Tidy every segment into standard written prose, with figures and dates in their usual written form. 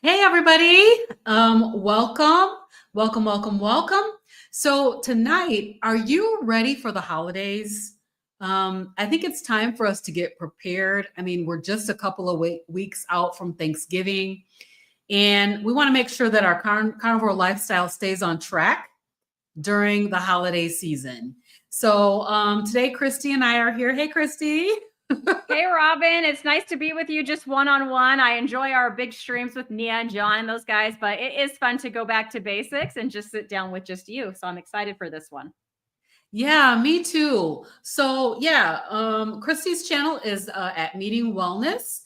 Hey everybody. Welcome. So tonight, are you ready for the holidays? I think it's time for us to get prepared. I mean, we're just a couple of weeks out from Thanksgiving, and we want to make sure that our carnivore lifestyle stays on track during the holiday season. So today, Cristie and I are here. Hey, Cristie. Hey, Robyn, it's nice to be with you just one-on-one. I enjoy our big streams with Nia and John and those guys, but it is fun to go back to basics and just sit down with just you. So I'm excited for this one. Yeah, me too. So yeah, Christy's channel is at Meeting Wellness,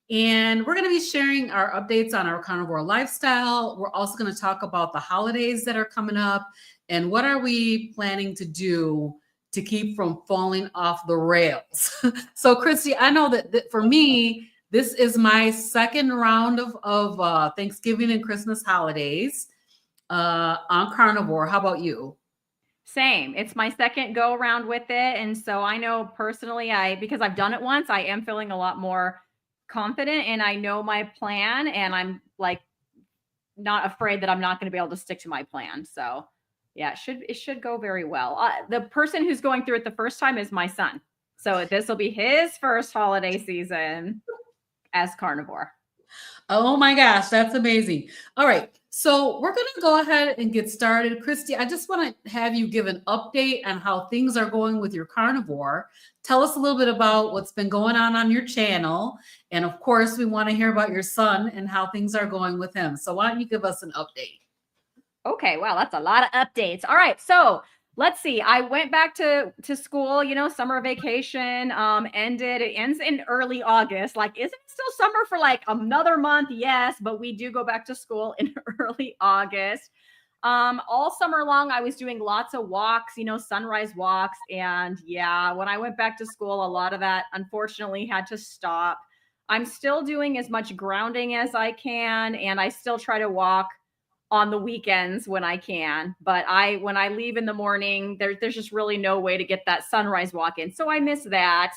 and we're going to be sharing our updates on our carnivore lifestyle. We're also going to talk about the holidays that are coming up and what are we planning to do to keep from falling off the rails. So Christy, I know that for me, this is my second round of Thanksgiving and Christmas holidays on carnivore. How about you? Same. It's my second go around with it. And so I know personally, because I've done it once, I am feeling a lot more confident and I know my plan and I'm like not afraid that I'm not going to be able to stick to my plan. So yeah, it should go very well. The person who's going through it the first time is my son. So this will be his first holiday season as carnivore. Oh my gosh, that's amazing. All right. So we're going to go ahead and get started. Cristie, I just want to have you give an update on how things are going with your carnivore. Tell us a little bit about what's been going on your channel. And of course, we want to hear about your son and how things are going with him. So why don't you give us an update? Okay, wow, that's a lot of updates. All right, so let's see. I went back to school. Summer vacation ended. It ends in early August. Like, isn't it still summer for like another month? Yes, but we do go back to school in early August. All summer long, I was doing lots of walks, sunrise walks. And yeah, when I went back to school, a lot of that unfortunately had to stop. I'm still doing as much grounding as I can, and I still try to walk on the weekends when I can. But when I leave in the morning, there's just really no way to get that sunrise walk in. So I miss that.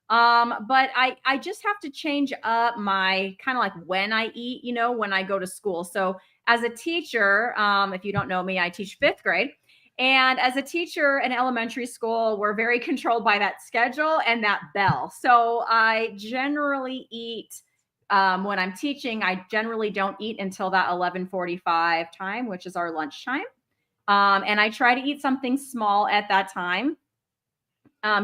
But I just have to change up my kind of like when I eat, when I go to school. So as a teacher, if you don't know me, I teach fifth grade. And as a teacher in elementary school, we're very controlled by that schedule and that bell. So I generally eat when I'm teaching, I generally don't eat until that 11:45 time, which is our lunch time. And I try to eat something small at that time.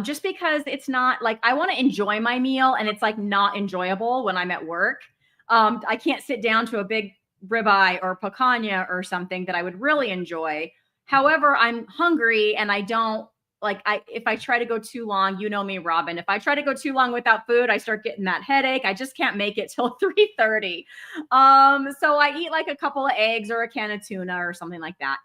Just because it's not like I want to enjoy my meal and it's like not enjoyable when I'm at work. I can't sit down to a big ribeye or picanha or something that I would really enjoy. However, I'm hungry and I don't if I try to go too long, you know me, Robyn. If I try to go too long without food, I start getting that headache. I just can't make it till 3:30. So I eat like a couple of eggs or a can of tuna or something like that.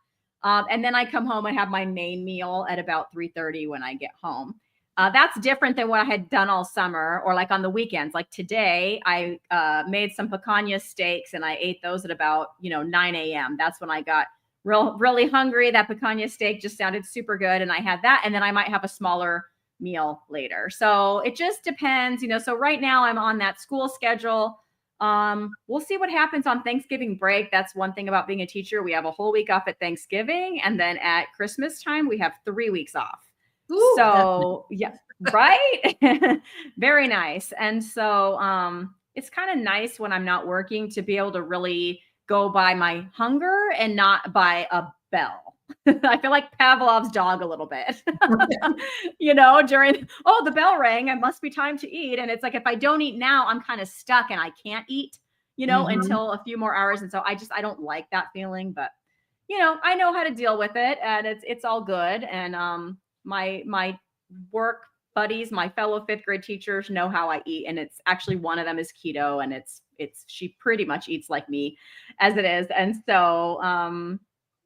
And then I come home and have my main meal at about 3:30 when I get home. That's different than what I had done all summer or like on the weekends. Like today, I made some picanha steaks and I ate those at about 9 a.m. That's when I got really hungry. That picanha steak just sounded super good, and I had that. And then I might have a smaller meal later. So it just depends. So right now I'm on that school schedule. We'll see what happens on Thanksgiving break. That's one thing about being a teacher. We have a whole week off at Thanksgiving, and then at Christmas time, we have 3 weeks off. Ooh, So yeah, right. Very nice. And so it's kind of nice when I'm not working to be able to really go by my hunger and not by a bell. I feel like Pavlov's dog a little bit. During the bell rang, it must be time to eat. And it's like if I don't eat now, I'm kind of stuck and I can't eat, until a few more hours. And so I don't like that feeling, but I know how to deal with it and it's all good. And my work buddies, my fellow fifth grade teachers know how I eat. And it's actually one of them is keto and she pretty much eats like me as it is. And so,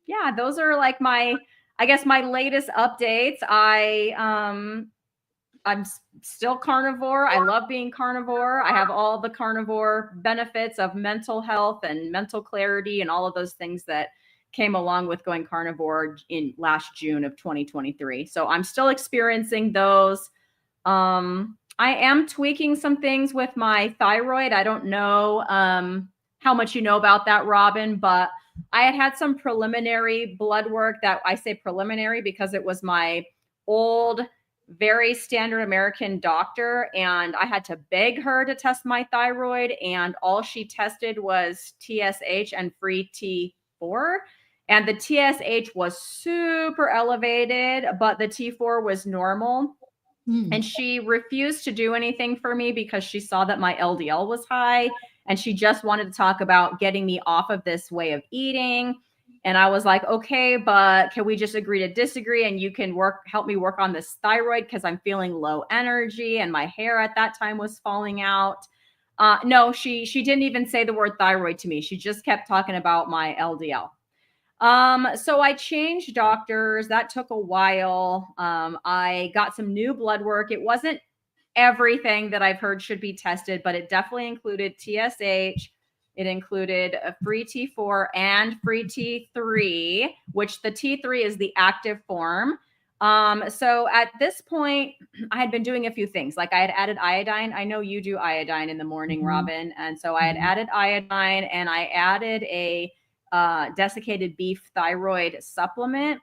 yeah, those are like my latest updates. I'm still carnivore. I love being carnivore. I have all the carnivore benefits of mental health and mental clarity and all of those things that came along with going carnivore in last June of 2023. So I'm still experiencing those. I am tweaking some things with my thyroid. I don't know how how much you know about that, Robyn, but I had some preliminary blood work. That I say preliminary because it was my old, very standard American doctor, and I had to beg her to test my thyroid, and all she tested was TSH and free T4. And the TSH was super elevated, but the T4 was normal. And she refused to do anything for me because she saw that my LDL was high, and she just wanted to talk about getting me off of this way of eating. And I was like, okay, but can we just agree to disagree? And you can help me work on this thyroid because I'm feeling low energy and my hair at that time was falling out. No, she didn't even say the word thyroid to me. She just kept talking about my LDL. So I changed doctors. That took a while. I got some new blood work. It wasn't everything that I've heard should be tested, but it definitely included TSH. It included a free T4 and free T3, which the T3 is the active form. So at this point, I had been doing a few things. Like I had added iodine. I know you do iodine in the morning, Robyn. And so I had added iodine, and I added a desiccated beef thyroid supplement.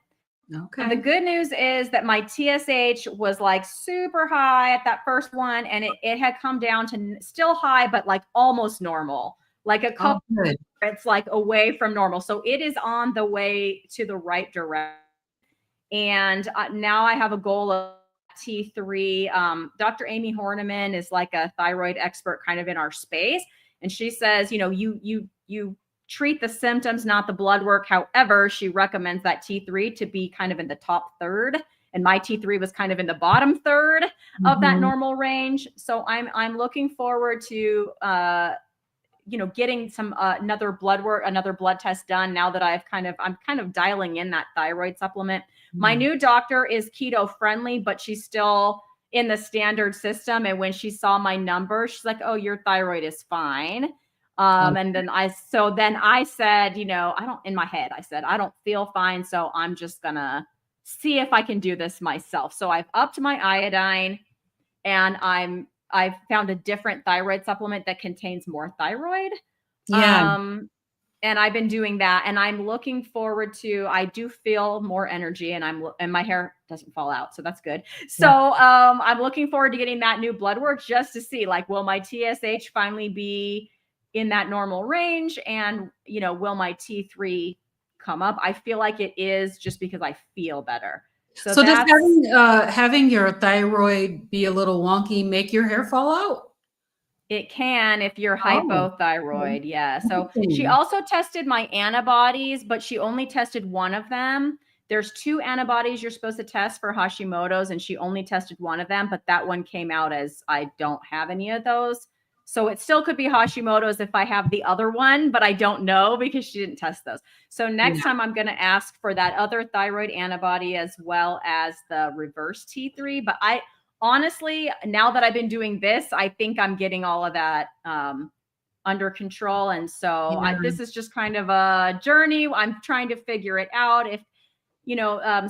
Okay. The good news is that my TSH was like super high at that first one, and it had come down to still high, but like almost normal, like a couple. It's like away from normal. So it is on the way to the right direction. And now I have a goal of T3. Dr. Amy Horniman is like a thyroid expert kind of in our space. And she says, you know, you treat the symptoms, not the blood work. However, she recommends that T3 to be kind of in the top third. And my T3 was kind of in the bottom third of that normal range. So I'm looking forward to, getting some another blood test done now that I'm kind of dialing in that thyroid supplement. My new doctor is keto friendly, but she's still in the standard system. And when she saw my number, she's like, "Oh, your thyroid is fine." And then I said, in my head, I said, I don't feel fine. So I'm just gonna see if I can do this myself. So I've upped my iodine, and I've found a different thyroid supplement that contains more thyroid. Yeah. And I've been doing that, and I'm looking forward to, I do feel more energy, and my hair doesn't fall out. So that's good. So, I'm looking forward to getting that new blood work just to see, like, will my TSH finally be in that normal range? And, will my T3 come up? I feel like it is, just because I feel better. So does having your thyroid be a little wonky make your hair fall out? It can if you're hypothyroid. Yeah. So she also tested my antibodies, but she only tested one of them. There's 2 antibodies you're supposed to test for Hashimoto's, and she only tested one of them, but that one came out as I don't have any of those. So it still could be Hashimoto's if I have the other one, but I don't know because she didn't test those. So next time I'm going to ask for that other thyroid antibody as well as the reverse T3. But honestly, now that I've been doing this, I think I'm getting all of that under control. And so this is just kind of a journey. I'm trying to figure it out. If,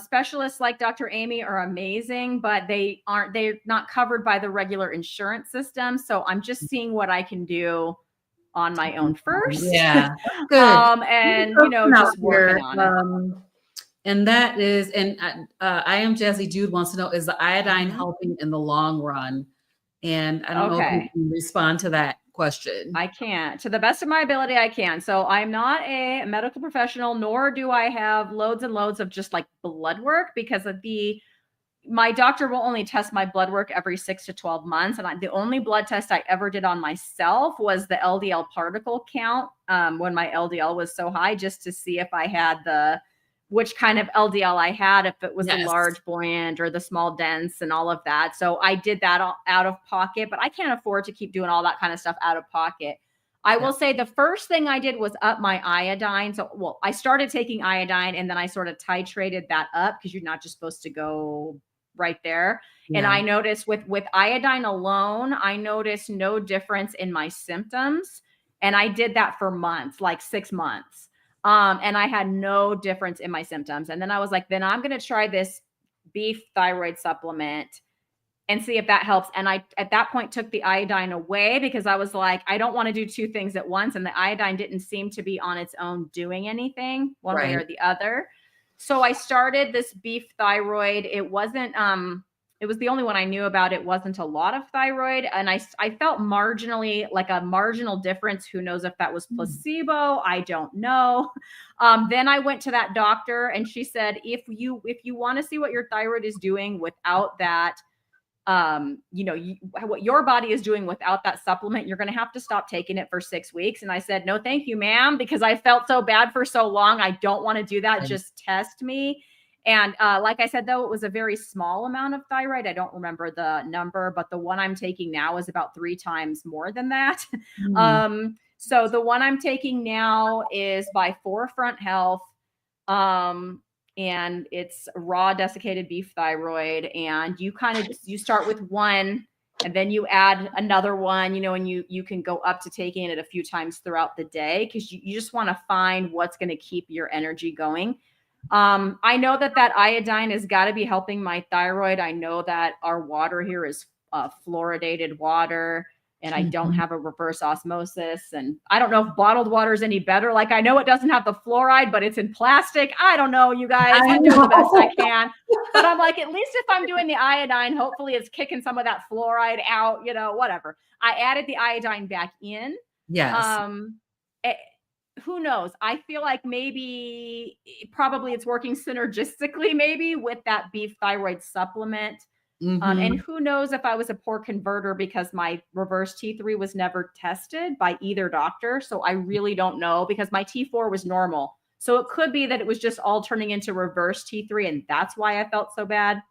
specialists like Dr. Amy are amazing, but they're not covered by the regular insurance system. So I'm just seeing what I can do on my own first. Yeah. Good. And, just working on it. And that is, and I am Jazzy Jude wants to know, is the iodine helping in the long run? And I don't know if you can respond to that question. I can't. To the best of my ability, I can. So I'm not a medical professional, nor do I have loads and loads of just like blood work, because of my doctor will only test my blood work every 6 to 12 months. And the only blood test I ever did on myself was the LDL particle count when my LDL was so high, just to see if I had which kind of LDL I had, if it was the large buoyant or the small dense and all of that. So I did that all out of pocket, but I can't afford to keep doing all that kind of stuff out of pocket. I will say the first thing I did was up my iodine. So, I started taking iodine, and then I sort of titrated that up, because you're not just supposed to go right there. Yeah. And I noticed with iodine alone, I noticed no difference in my symptoms. And I did that for months, like 6 months. And I had no difference in my symptoms. And then I was like, then I'm going to try this beef thyroid supplement. and see if that helps. And I, at that point, took the iodine away because I was like, I don't want to do two things at once. And the iodine didn't seem to be on its own doing anything one way or the other. So I started this beef thyroid. It wasn't, it was the only one I knew about. It wasn't a lot of thyroid. And I felt marginally, like a marginal difference. Who knows if that was placebo? I don't know. Then I went to that doctor and she said, if you want to see what your thyroid is doing without that, what your body is doing without that supplement, you're going to have to stop taking it for 6 weeks. And I said, no, thank you, ma'am, because I felt so bad for so long. I don't want to do that. Just test me. And like I said, though, it was a very small amount of thyroid. I don't remember the number, but the one I'm taking now is about 3 times more than that. So the one I'm taking now is by Forefront Health. And it's raw desiccated beef thyroid. And you you start with one and then you add another one, and you can go up to taking it a few times throughout the day because you just want to find what's going to keep your energy going. I know that iodine has got to be helping my thyroid. I know that our water here is fluoridated water, and I don't have a reverse osmosis. And I don't know if bottled water is any better. Like, I know it doesn't have the fluoride, but it's in plastic. I don't know, you guys. I'm doing the best I can. But I'm like, at least if I'm doing the iodine, hopefully it's kicking some of that fluoride out, whatever. I added the iodine back in. Yes. Who knows? I feel like probably it's working synergistically maybe with that beef thyroid supplement. And who knows if I was a poor converter because my reverse T3 was never tested by either doctor. So I really don't know because my T4 was normal. So it could be that it was just all turning into reverse T3 and that's why I felt so bad.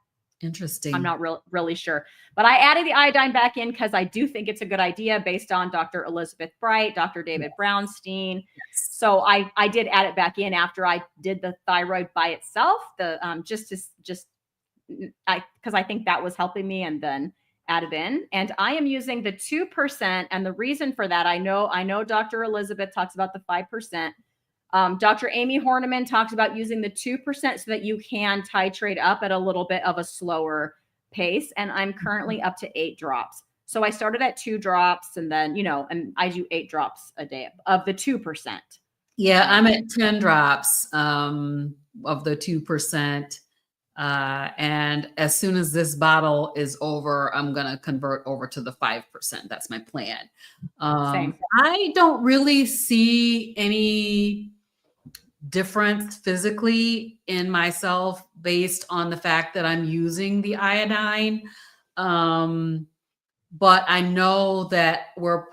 Interesting. I'm not really sure. But I added the iodine back in because I do think it's a good idea based on Dr. Elizabeth Bright, Dr. David Brownstein. Yes. So I did add it back in after I did the thyroid by itself, because I think that was helping me, and then added in. And I am using the 2%. And the reason for that, I know Dr. Elizabeth talks about the 5%. Dr. Amy Horniman talks about using the 2% so that you can titrate up at a little bit of a slower pace. And I'm currently up to 8 drops. So I started at 2 drops and then, and I do 8 drops a day of the 2%. Yeah, I'm at 10 drops of the 2%. And as soon as this bottle is over, I'm going to convert over to the 5%. That's my plan. Same. I don't really see any difference physically in myself based on the fact that I'm using the iodine. But I know that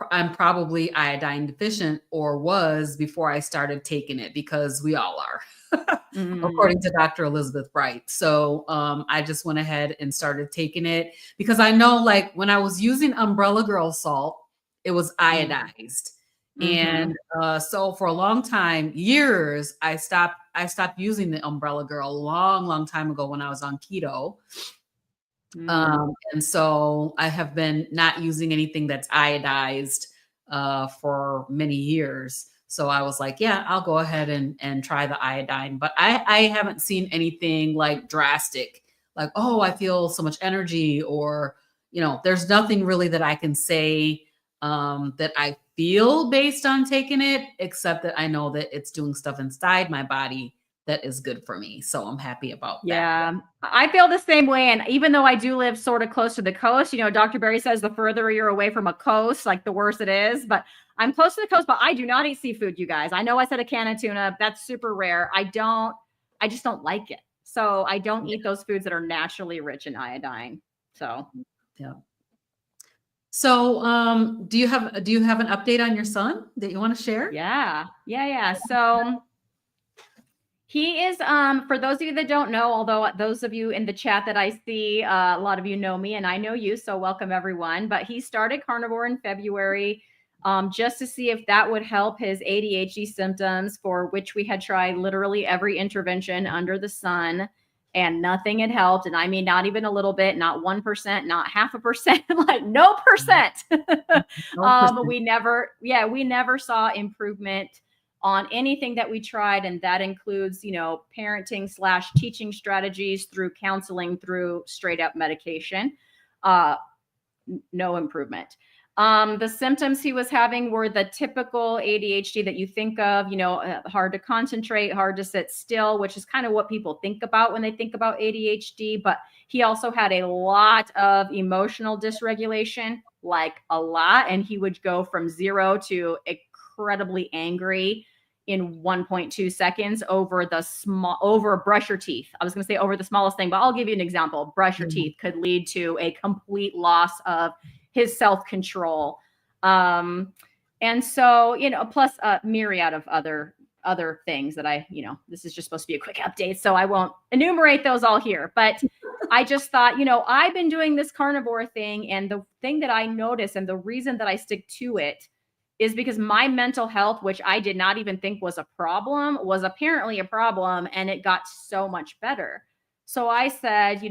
I'm probably iodine deficient, or was before I started taking it, because we all are, according to Dr. Elizabeth Bright. So I just went ahead and started taking it because I know, like, when I was using Umbrella Girl salt, it was iodized. And so for a long time, years, I stopped using the Umbrella Girl a long time ago when I was on keto. And so I have been not using anything that's iodized for many years. So I was like, yeah, I'll go ahead and try the iodine. But I haven't seen anything like drastic, like, oh, I feel so much energy, or, there's nothing really that I can say that I feel based on taking it, except that I know that it's doing stuff inside my body that is good for me. So I'm happy about that. Yeah, I feel the same way. And even though I do live sort of close to the coast, Dr. Berry says the further you're away from a coast, like the worse it is. But I'm close to the coast, but I do not eat seafood, you guys. I know I said a can of tuna. That's super rare. I just don't like it. So I don't eat those foods that are naturally rich in iodine. So, yeah. So do you have an update on your son that you want to share? Yeah. So he is, for those of you that don't know, although those of you in the chat that I see, a lot of you know me and I know you, so welcome everyone. But he started Carnivore in February just to see if that would help his ADHD symptoms, for which we had tried literally every intervention under the sun, and nothing had helped. And I mean, not even a little bit, not 1%, not 0.5%, like no percent. We never saw improvement on anything that we tried. And that includes, parenting / teaching strategies, through counseling, through straight up medication. No improvement. The symptoms he was having were the typical ADHD that you think of, hard to concentrate, hard to sit still, which is kind of what people think about when they think about ADHD. But he also had a lot of emotional dysregulation, like a lot. And he would go from 0 to incredibly angry in 1.2 seconds over brush your teeth. I was going to say over the smallest thing, but I'll give you an example. Brush your teeth could lead to a complete loss of his self-control. And so, plus a myriad of other things that this is just supposed to be a quick update, so I won't enumerate those all here. But I just thought, I've been doing this carnivore thing, and the thing that I notice and the reason that I stick to it is because my mental health, which I did not even think was a problem, was apparently a problem, and it got so much better. So I said,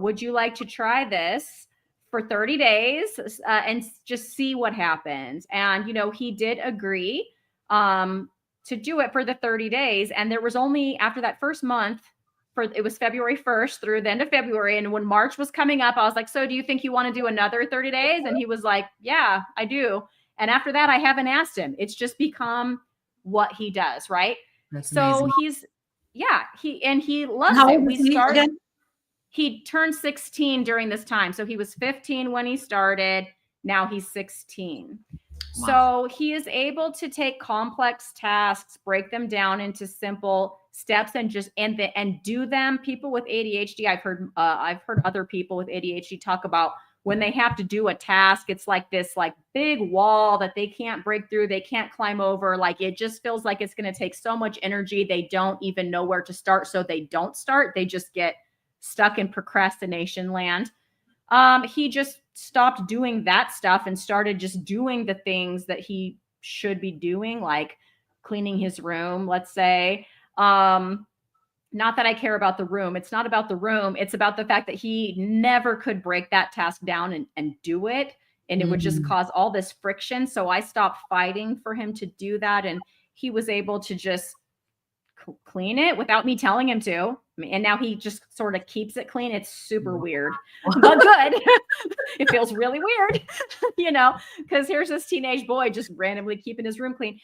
would you like to try this for 30 days and just see what happens? And, he did agree to do it for the 30 days. And there was only, after that first month, it was February 1st through the end of February. And when March was coming up, I was like, so do you think you want to do another 30 days? And he was like, yeah, I do. And after that, I haven't asked him. It's just become what he does, right? That's so amazing. he loves How it. old We is he started. again? He turned 16 during this time. So he was 15 when he started. Now he's 16. Wow. So he is able to take complex tasks, break them down into simple steps, and do them. People with ADHD, I've heard other people with ADHD talk about when they have to do a task, it's like this big wall that they can't break through. They can't climb over. Like, it just feels like it's going to take so much energy. They don't even know where to start. So they don't start. They just get stuck in procrastination land. He just stopped doing that stuff and started just doing the things that he should be doing, like cleaning his room, let's say. Not that I care about the room. It's not about the room. It's about the fact that he never could break that task down and do it. And it would just cause all this friction. So I stopped fighting for him to do that. And he was able to just clean it without me telling him to. And now he just sort of keeps it clean. It's super weird, but good. It feels really weird, because here's this teenage boy just randomly keeping his room clean.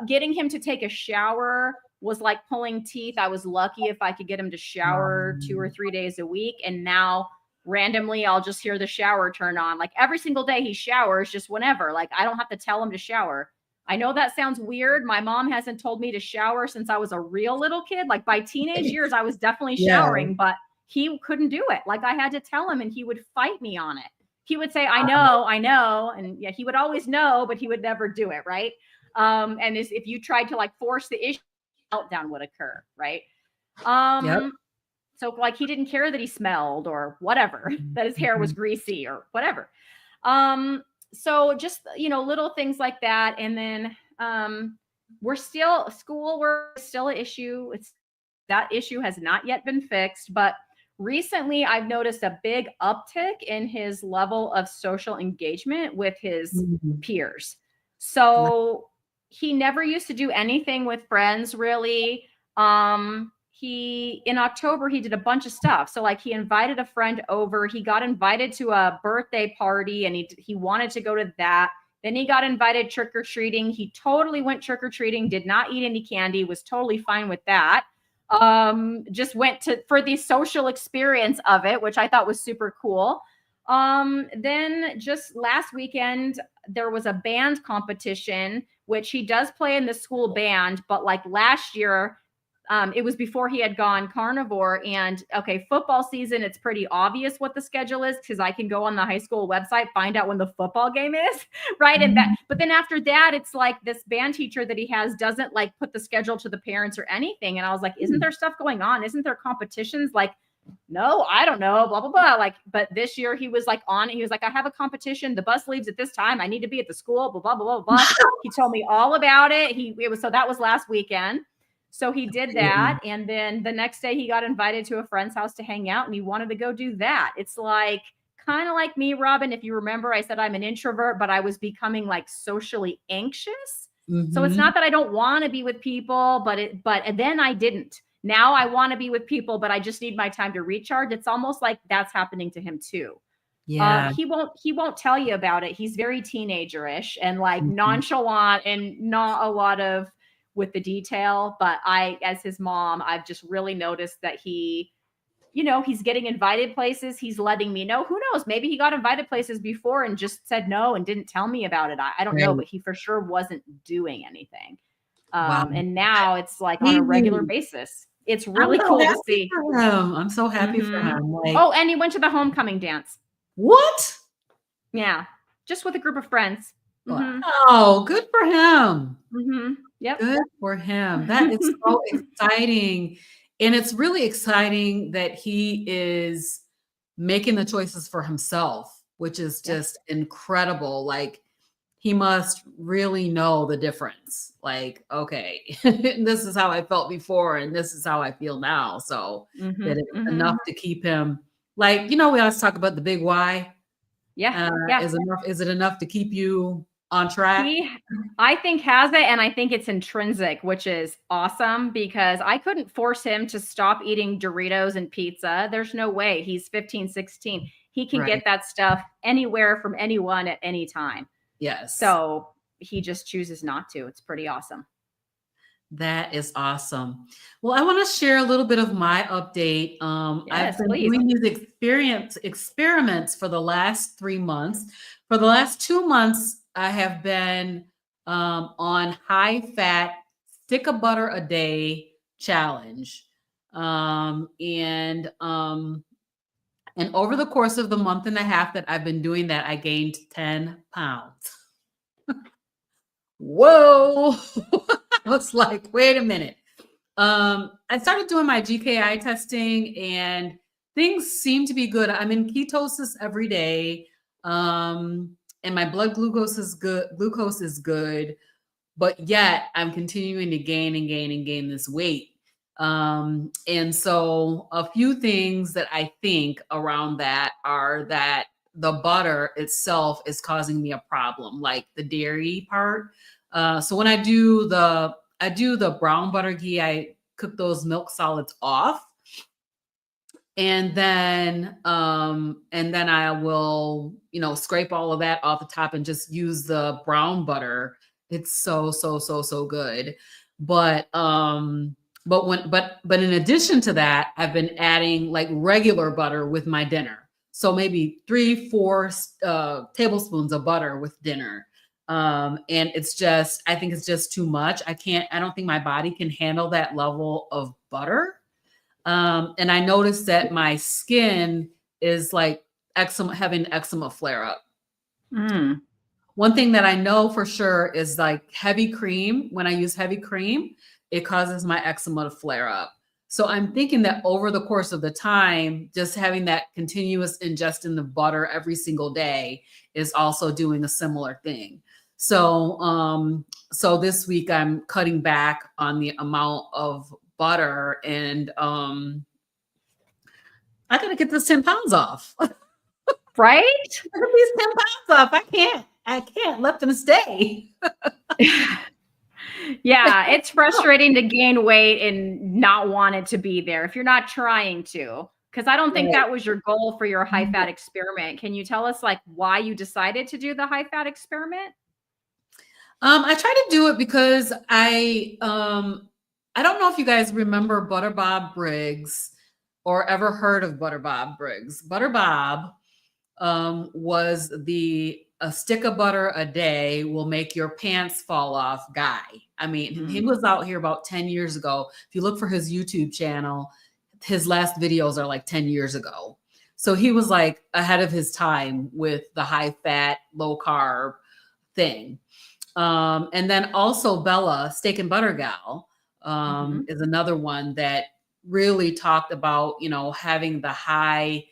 Getting him to take a shower was like pulling teeth. I was lucky if I could get him to shower 2 or 3 days a week. And now randomly I'll just hear the shower turn on. Like every single day he showers, just whenever. Like I don't have to tell him to shower. I know that sounds weird. My mom hasn't told me to shower since I was a real little kid. Like by teenage years, I was definitely showering, but he couldn't do it. Like I had to tell him and he would fight me on it. He would say, I know. And yeah, he would always know, but he would never do it. Right. And if you tried to like force the issue, meltdown would occur. Right. So like he didn't care that he smelled or whatever, that his hair was greasy or whatever. So just, little things like that. And then schoolwork is still an issue. That issue has not yet been fixed, but recently I've noticed a big uptick in his level of social engagement with his peers. So he never used to do anything with friends, really. In October, he did a bunch of stuff. So like he invited a friend over, he got invited to a birthday party and he wanted to go to that. Then he got invited trick-or-treating. He totally went trick-or-treating, did not eat any candy, was totally fine with that. Just went for the social experience of it, which I thought was super cool. Then just last weekend, there was a band competition, which he does play in the school band, but like last year, it was before he had gone carnivore. And okay, football season, it's pretty obvious what the schedule is because I can go on the high school website, find out when the football game is, right? And but then after that, it's like this band teacher that he has doesn't like put the schedule to the parents or anything. And I was like, isn't there stuff going on? Isn't there competitions? Like, no, I don't know, blah, blah, blah. Like, but this year he was like on it. He was like, I have a competition. The bus leaves at this time. I need to be at the school, blah, blah, blah, blah, blah. He told me all about it. So that was last weekend. So he did that. And then the next day he got invited to a friend's house to hang out and he wanted to go do that. It's like kind of like me, Robyn. If you remember, I said I'm an introvert, but I was becoming like socially anxious. So it's not that I don't want to be with people, but then I didn't. Now I want to be with people, but I just need my time to recharge. It's almost like that's happening to him too. Yeah. He won't tell you about it. He's very teenager-ish and like Mhm. nonchalant and not a lot of with the detail. But as his mom, I've just really noticed that he's getting invited places. He's letting me know. Who knows? Maybe he got invited places before and just said no and didn't tell me about it. I don't know, Right. but he for sure wasn't doing anything. Wow. And now it's like on a regular Really? basis. It's I'm really so cool to happy see. for him. I'm so happy for Hmm. him. Like, Oh, and he went to the homecoming dance. what? Yeah, just with a group of friends. Hmm. Wow, good for him. Hmm. Yep. Good for him. That is so exciting. And it's really exciting that he is making the choices for himself, which is Yeah. just incredible. Like, he must really know the difference. Like, okay, this is how I felt before, and this is how I feel now. So Hmm. that it's Hmm. enough to keep him, like, we always talk about the big why. Yeah. Yeah. Is it enough to keep you on track? He, I think, has it, and I think it's intrinsic, which is awesome because I couldn't force him to stop eating Doritos and pizza. There's no way. He's 15, 16. He can Right. get that stuff anywhere from anyone at any time. Yes. So he just chooses not to. It's pretty awesome. That is awesome. Well, I want to share a little bit of my update. I've Yes, been please. doing these experiments for the last 3 months. For the last 2 months, I have been on high fat stick of butter a day challenge. And over the course of the month and a half that I've been doing that, I gained 10 pounds. Whoa. I was like, wait a minute. I started doing my GKI testing and things seem to be good. I'm in ketosis every day. And my blood glucose is good, but yet I'm continuing to gain and gain and gain this weight. And so a few things that I think around that are that the butter itself is causing me a problem, like the dairy part. So when I do the brown butter ghee, I cook those milk solids off. And then I will, scrape all of that off the top and just use the brown butter. It's so, so, so, so good. But in addition to that, I've been adding like regular butter with my dinner. So maybe 3, 4 tablespoons of butter with dinner. And I think it's just too much. I don't think my body can handle that level of butter. And I noticed that my skin is like having eczema flare up. Mm. One thing that I know for sure is like heavy cream. When I use heavy cream, it causes my eczema to flare up. So I'm thinking that over the course of the time, just having that continuous ingestion of butter every single day is also doing a similar thing. So this week I'm cutting back on the amount of butter, and I gotta get this 10 pounds off. Right? Get these 10 pounds off. I can't let them stay. Yeah, it's frustrating to gain weight and not want it to be there if you're not trying to. Because I don't think Right. that was your goal for your high fat experiment. Can you tell us like why you decided to do the high fat experiment? I try to do it because I don't know if you guys remember Butter Bob Briggs or ever heard of Butter Bob Briggs. Butter Bob was a stick of butter a day will make your pants fall off guy. I mean, he was out here about 10 years ago. If you look for his YouTube channel, his last videos are like 10 years ago. So he was like ahead of his time with the high fat, low carb thing. And then also Bella, Steak and Butter Gal, Mhm. is another one that really talked about, having the high,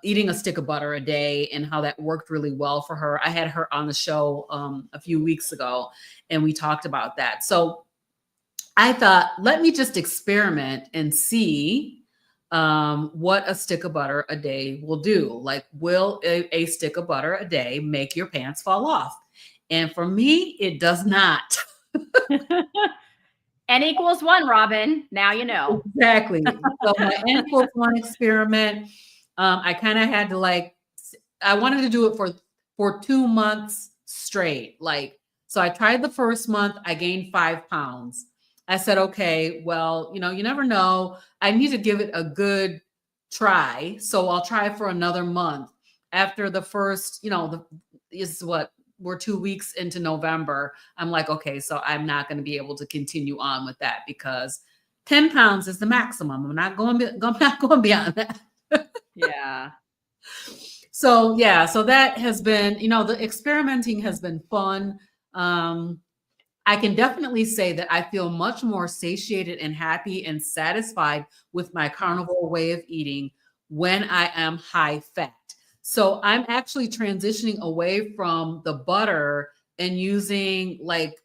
eating a stick of butter a day and how that worked really well for her. I had her on the show a few weeks ago, and we talked about that. So I thought, let me just experiment and see what a stick of butter a day will do. Like, will a stick of butter a day make your pants fall off? And for me, it does not. N equals 1, Robyn. Now you know. Exactly. So my N equals 1 experiment, I kind of had to like I wanted to do it for 2 months straight. Like, so I tried the first month, I gained 5 pounds. I said, okay, well, you never know. I need to give it a good try. So I'll try for another month. After the first, is what we're 2 weeks into November. I'm like, okay, so I'm not going to be able to continue on with that because 10 pounds is the maximum. I'm not going beyond that. Yeah. So yeah, so that has been, the experimenting has been fun. I can definitely say that I feel much more satiated and happy and satisfied with my carnivore way of eating when I am high fat. So I'm actually transitioning away from the butter and using like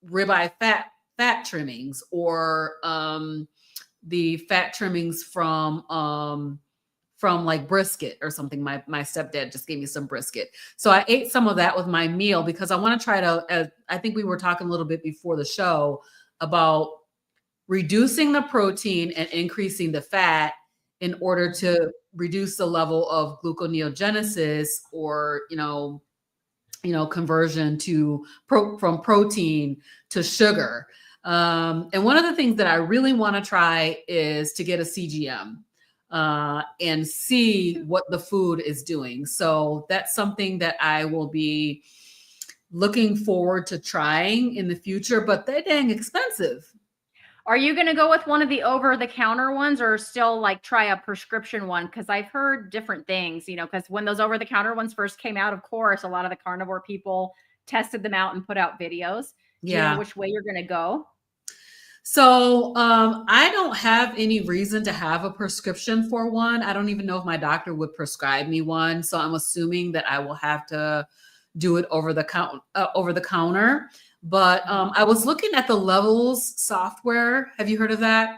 ribeye fat trimmings or the fat trimmings from like brisket or something. My stepdad just gave me some brisket. So I ate some of that with my meal because I want to try to, I think we were talking a little bit before the show about reducing the protein and increasing the fat in order to reduce the level of gluconeogenesis or, conversion from protein to sugar. And one of the things that I really want to try is to get a CGM and see what the food is doing. So that's something that I will be looking forward to trying in the future, but they're dang expensive. Are you going to go with one of the over-the-counter ones or still like try a prescription one? Because I've heard different things, because when those over-the-counter ones first came out, of course, a lot of the carnivore people tested them out and put out videos. Do you know which way you're going to go? So I don't have any reason to have a prescription for one. I don't even know if my doctor would prescribe me one. So I'm assuming that I will have to do it over the counter. But I was looking at the Levels software. Have you heard of that?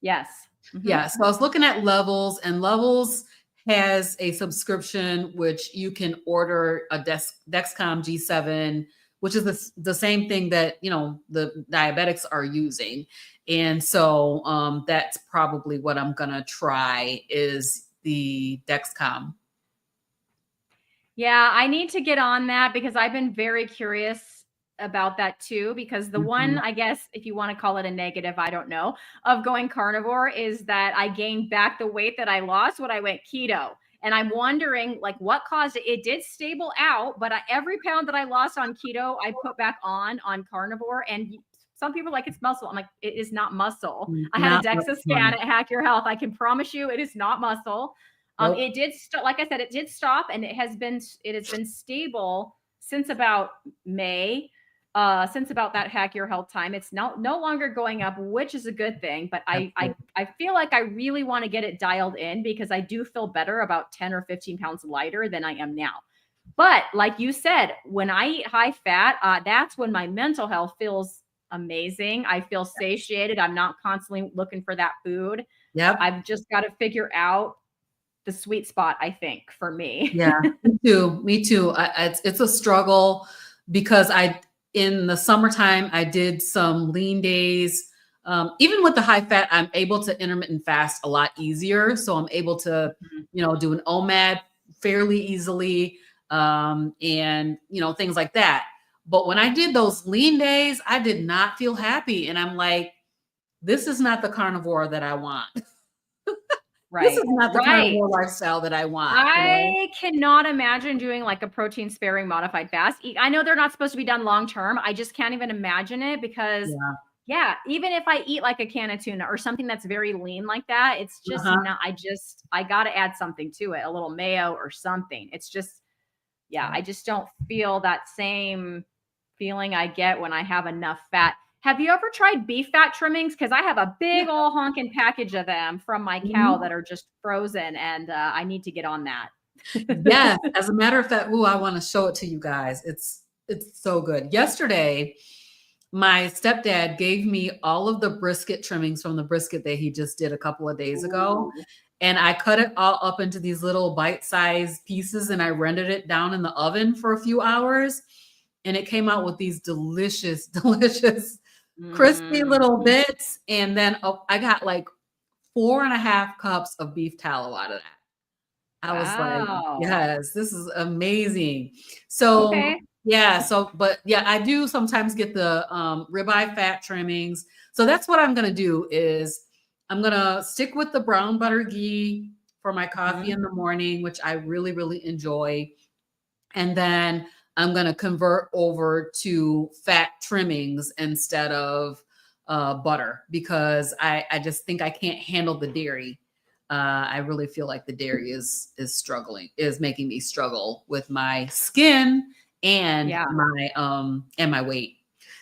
Yes. Mm-hmm. Yeah. So I was looking at Levels, and Levels has a subscription which you can order a Dexcom G7, which is the same thing that, the diabetics are using. And so that's probably what I'm going to try is the Dexcom. Yeah, I need to get on that because I've been very curious about that too, because the one, I guess, if you want to call it a negative, I don't know, of going carnivore is that I gained back the weight that I lost when I went keto. And I'm wondering like what caused it. It did stable out, but every pound that I lost on keto, I put back on carnivore. And some people are like, it's muscle. I'm like, it is not muscle. I had a DEXA scan at Hack Your Health. I can promise you it is not muscle. Nope. It did like I said, it did stop, and it has been stable since about May, since about that Hack Your Health time. It's no longer going up, which is a good thing. But I feel like I really want to get it dialed in because I do feel better about 10 or 15 pounds lighter than I am now. But like you said, when I eat high fat, that's when my mental health feels amazing. I feel satiated. I'm not constantly looking for that food. Yep. I've just got to figure out the sweet spot, I think, for me. Yeah, me too. It's a struggle because in the summertime, I did some lean days. Even with the high fat, I'm able to intermittent fast a lot easier. So I'm able to, do an OMAD fairly easily and, things like that. But when I did those lean days, I did not feel happy. And I'm like, this is not the carnivore that I want. Right. This is not the carnivore lifestyle that I want. I cannot imagine doing like a protein sparing modified fast. I know they're not supposed to be done long term. I just can't even imagine it because even if I eat like a can of tuna or something that's very lean like that, it's just not, I got to add something to it, a little mayo or something. It's just, I just don't feel that same feeling I get when I have enough fat. Have you ever tried beef fat trimmings? Because I have a big old honking package of them from my cow that are just frozen, and I need to get on that. Yeah, as a matter of fact, I want to show it to you guys. It's so good. Yesterday, my stepdad gave me all of the brisket trimmings from the brisket that he just did a couple of days ago. And I cut it all up into these little bite-sized pieces, and I rendered it down in the oven for a few hours. And it came out with these delicious, crispy little bits. And then I got like 4.5 cups of beef tallow out of that. I was like, Wow. yes, this is amazing. So Okay. yeah, but yeah, I do sometimes get the ribeye fat trimmings. So that's what I'm gonna do is I'm gonna stick with the brown butter ghee for my coffee Mhm. in the morning, which I really, really enjoy. And then I'm gonna convert over to fat trimmings instead of butter because I just think I can't handle the dairy. I really feel like the dairy is making me struggle with my skin Yeah. and my weight.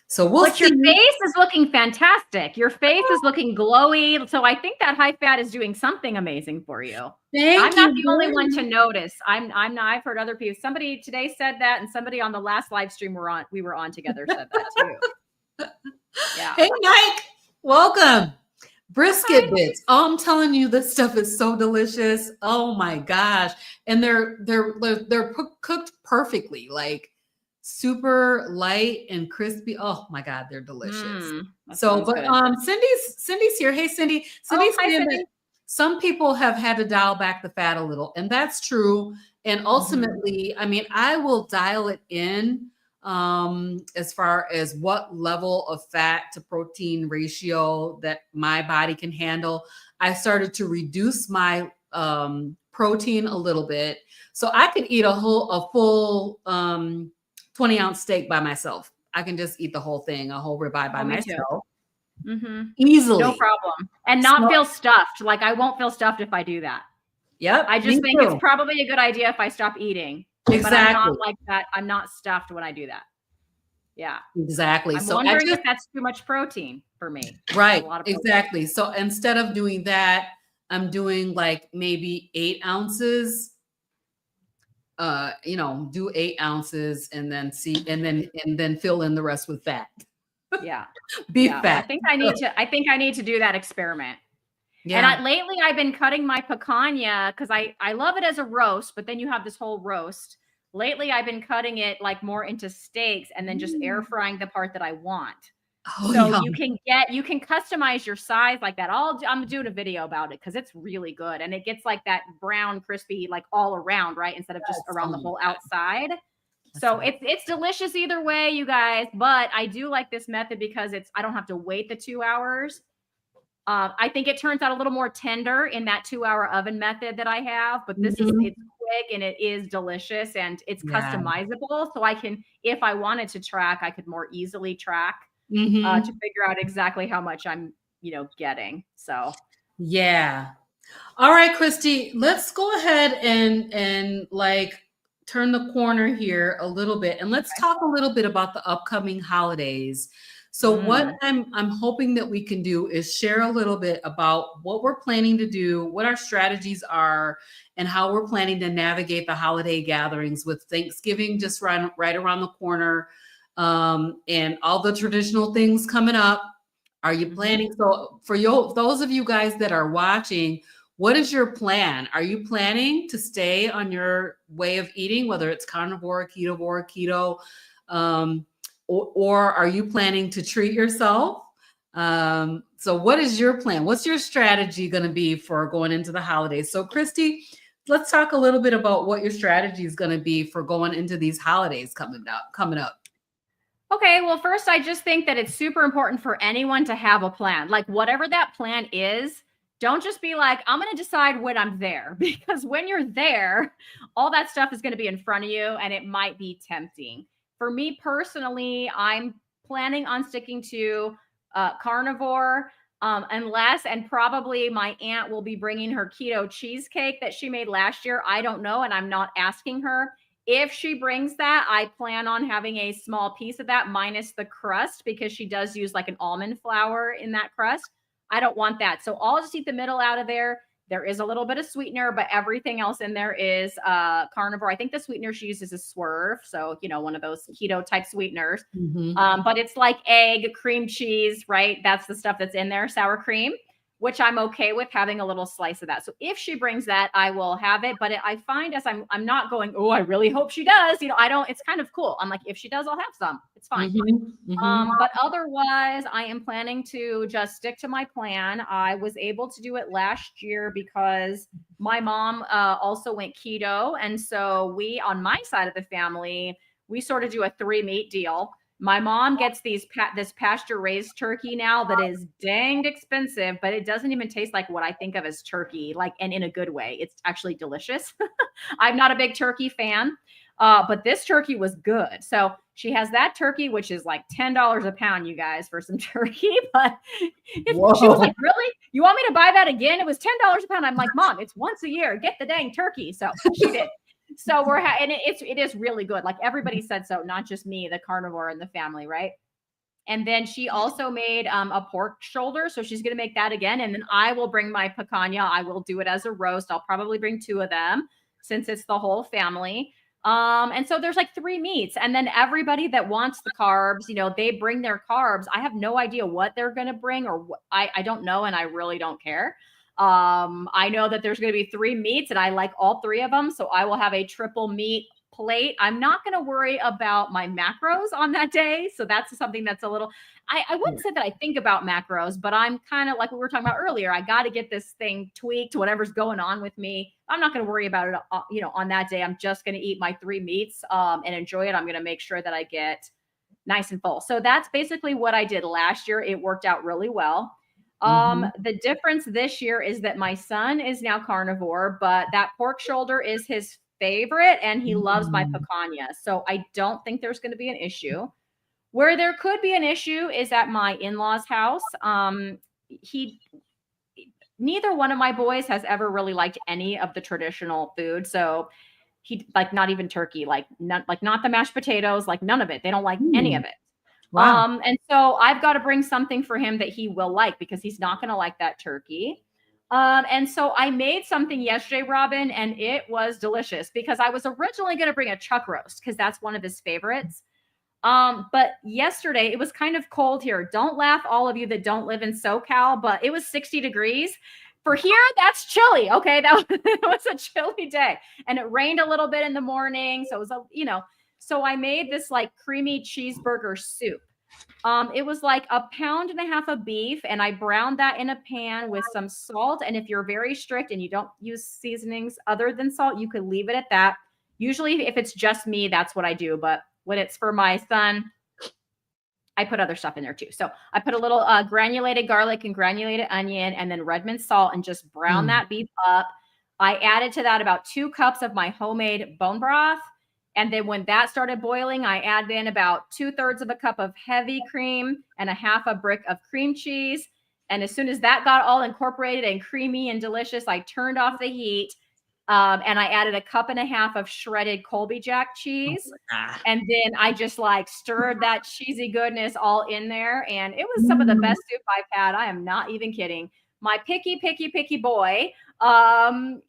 So we'll But your see. face is looking fantastic. Your face is looking glowy. So I think that high fat is doing something amazing for you. I'm Thank not you the only very one to much. notice. I'm not, I've heard other people. Somebody today said that, and somebody on the last live stream we were on together said that too. Yeah. Hey Mike, welcome. Hi. Brisket bits. Oh, I'm telling you, this stuff is so delicious. Oh my gosh. And they're cooked perfectly, like super light and crispy. Oh my God, they're delicious. That So, sounds but good. Cindy's here. Hey Cindy. Oh, Cindy's hi, saying that Cindy. some people have had to dial back the fat a little, and that's true. And Mhm. ultimately, I mean, I will dial it in as far as what level of fat to protein ratio that my body can handle. I started to reduce my protein a little bit. So I could eat a full 20-ounce steak by myself. I can just eat the whole thing, a whole ribeye by Oh, me too. myself No easily. problem. And not So, feel stuffed. Like I won't feel stuffed if I do that. yep, I me just think it's too. probably a good idea if I stop eating, but I'm not Exactly. like that. I'm not stuffed when I do that. Yeah. Exactly. I'm So I wondering just if that's too much protein for me. That's a right, lot of protein. exactly. So instead of doing that, I'm doing like maybe 8 ounces. Do 8 ounces and then see and then fill in the rest with fat. Yeah. Beef Yeah. fat. I think I need to do that experiment. And Yeah. lately I've been cutting my picanha because I love it as a roast, but then you have this whole roast. Lately I've been cutting it like more into steaks and then just air frying the part that I want. Oh, So yeah. you can customize your size like that. I'm doing a video about it because it's really good and it gets like that brown crispy like all around, right? Instead of just Yes. around Oh the my whole God. outside. That's So right. it's delicious either way, you guys. But I do like this method because I don't have to wait the 2 hours. I think it turns out a little more tender in that 2 hour oven method that I have, but Mhm. it's quick and it is delicious and it's Yeah. customizable. So I can, if I wanted to track, I could more easily track to Mhm. figure out exactly how much I'm, getting. So Yeah. All right, Christy, let's go ahead and like turn the corner here a little bit and let's okay. talk a little bit about the upcoming holidays. So what Mm, I'm hoping that we can do is share a little bit about what we're planning to do, what our strategies are, and how we're planning to navigate the holiday gatherings with Thanksgiving just right around the corner, and all the traditional things coming up. Are you hmm planning? So for those of you guys that are watching, what is your plan? Are you planning to stay on your way of eating, whether it's carnivore, keto, or are you planning to treat yourself? So what is your plan? What's your strategy going to be for going into the holidays? So Christy, let's talk a little bit about what your strategy is going to be for going into these holidays coming up. Okay, well, first, I just think that it's super important for anyone to have a plan. Like, whatever that plan is, don't just be like, I'm going to decide when I'm there, because when you're there, all that stuff is going to be in front of you and it might be tempting. For me personally, I'm planning on sticking to carnivore. Unless and probably my aunt will be bringing her keto cheesecake that she made last year. I don't know, and I'm not asking her. If she brings that, I plan on having a small piece of that minus the crust because she does use like an almond flour in that crust. I don't want that. So I'll just eat the middle out of there. There is a little bit of sweetener, but everything else in there is carnivore. I think the sweetener she uses is Swerve. So, one of those keto type sweeteners. Mhm. But it's like egg, cream cheese, right? That's the stuff that's in there, sour cream. which I'm okay with having a little slice of that. So if she brings that, I will have it. But I find as I'm not going, oh, I really hope she does. You know, I don't, it's kind of cool. I'm like, if she does, I'll have some. It's fine. But otherwise, I am planning to just stick to my plan. I was able to do it last year because my mom also went keto. And so we, on my side of the family, we sort of do a 3-meat deal. My mom gets this pasture raised turkey now that is danged expensive, but it doesn't even taste like what I think of as turkey, like, and in a good way. It's actually delicious. I'm not a big turkey fan, but this turkey was good. So she has that turkey, which is like $10 a pound, you guys, for some turkey. But she was like, really? You want me to buy that again? It was $10 a pound. I'm like, Mom, it's once a year. Get the dang turkey. So she did. So and it is really good. Like everybody said so, not just me, the carnivore in the family, right? And then she also made a pork shoulder. So she's going to make that again. And then I will bring my picanha. I will do it as a roast. I'll probably bring 2 of them since it's the whole family. And so there's like 3 meats. And then everybody that wants the carbs, you know, they bring their carbs. I have no idea what they're going to bring or I don't know. And I really don't care. I know that there's going to be 3 meats and I like all 3 of them. So I will have a triple meat plate. I'm not going to worry about my macros on that day. So that's something that's a little, I wouldn't say that I think about macros, but I'm kind of like we were talking about earlier. I got to get this thing tweaked, whatever's going on with me. I'm not going to worry about it, you know, on that day. I'm just going to eat my 3 meats and enjoy it. I'm going to make sure that I get nice and full. So that's basically what I did last year. It worked out really well. The difference this year is that my son is now carnivore, but that pork shoulder is his favorite and he loves my picanha. So I don't think there's going to be an issue. Where there could be an issue is at my in-laws' house. Neither one of my boys has ever really liked any of the traditional food. So he like not even turkey, like not the mashed potatoes, like none of it. They don't like any of it. Wow. And so I've got to bring something for him that he will like because he's not going to like that turkey. And so I made something yesterday, Robyn, and it was delicious because I was originally going to bring a chuck roast because that's one of his favorites. But yesterday it was kind of cold here. Don't laugh, all of you that don't live in SoCal, but it was 60 degrees. For here, that's chilly. Okay, that was a chilly day, and it rained a little bit in the morning, so it was So I made this like creamy cheeseburger soup. It was like 1.5 pounds of beef, and I browned that in a pan with some salt. And if you're very strict and you don't use seasonings other than salt, you could leave it at that. Usually, if it's just me, that's what I do. But when it's for my son, I put other stuff in there too. So I put a little granulated garlic and granulated onion and then Redmond salt and just brown that beef up. I added to that about 2 cups of my homemade bone broth. And then when that started boiling, I added in about 2/3 of a cup of heavy cream and 1/2 brick of cream cheese. And as soon as that got all incorporated and creamy and delicious, I turned off the heat. And I added 1.5 cups of shredded Colby Jack cheese. And then I just like stirred that cheesy goodness all in there. And it was some of the best soup I've had. I am not even kidding. My picky boy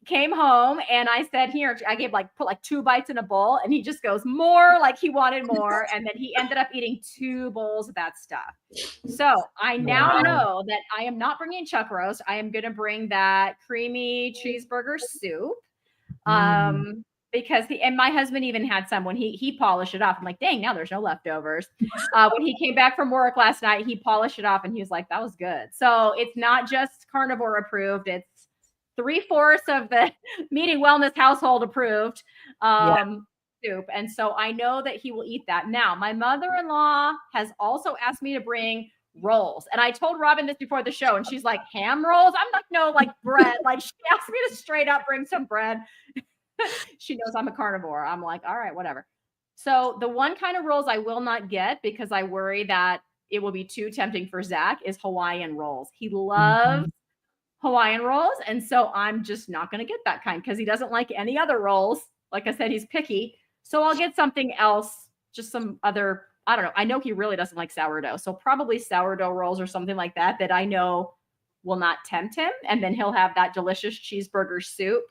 came home and I said, here, I put like 2 bites in a bowl and he just goes more, like he wanted more. And then he ended up eating 2 bowls of that stuff. So I now know that I am not bringing chuck roast. I am going to bring that creamy cheeseburger soup. Because my husband even had some when he polished it off. I'm like, dang, now there's no leftovers. When he came back from work last night, he polished it off and he was like, that was good. So it's not just carnivore approved. It's 3/4 of the Meeting Wellness household approved soup. And so I know that he will eat that. Now, my mother-in-law has also asked me to bring rolls. And I told Robyn this before the show and she's like, ham rolls? I'm like, no, like bread. Like she asked me to straight up bring some bread. She knows I'm a carnivore. I'm like, all right, whatever. So the one kind of rolls I will not get because I worry that it will be too tempting for Zach is Hawaiian rolls. He loves Hawaiian rolls. And so I'm just not going to get that kind because he doesn't like any other rolls. Like I said, he's picky. So I'll get something else, just some other, I don't know. I know he really doesn't like sourdough. So probably sourdough rolls or something like that I know will not tempt him. And then he'll have that delicious cheeseburger soup,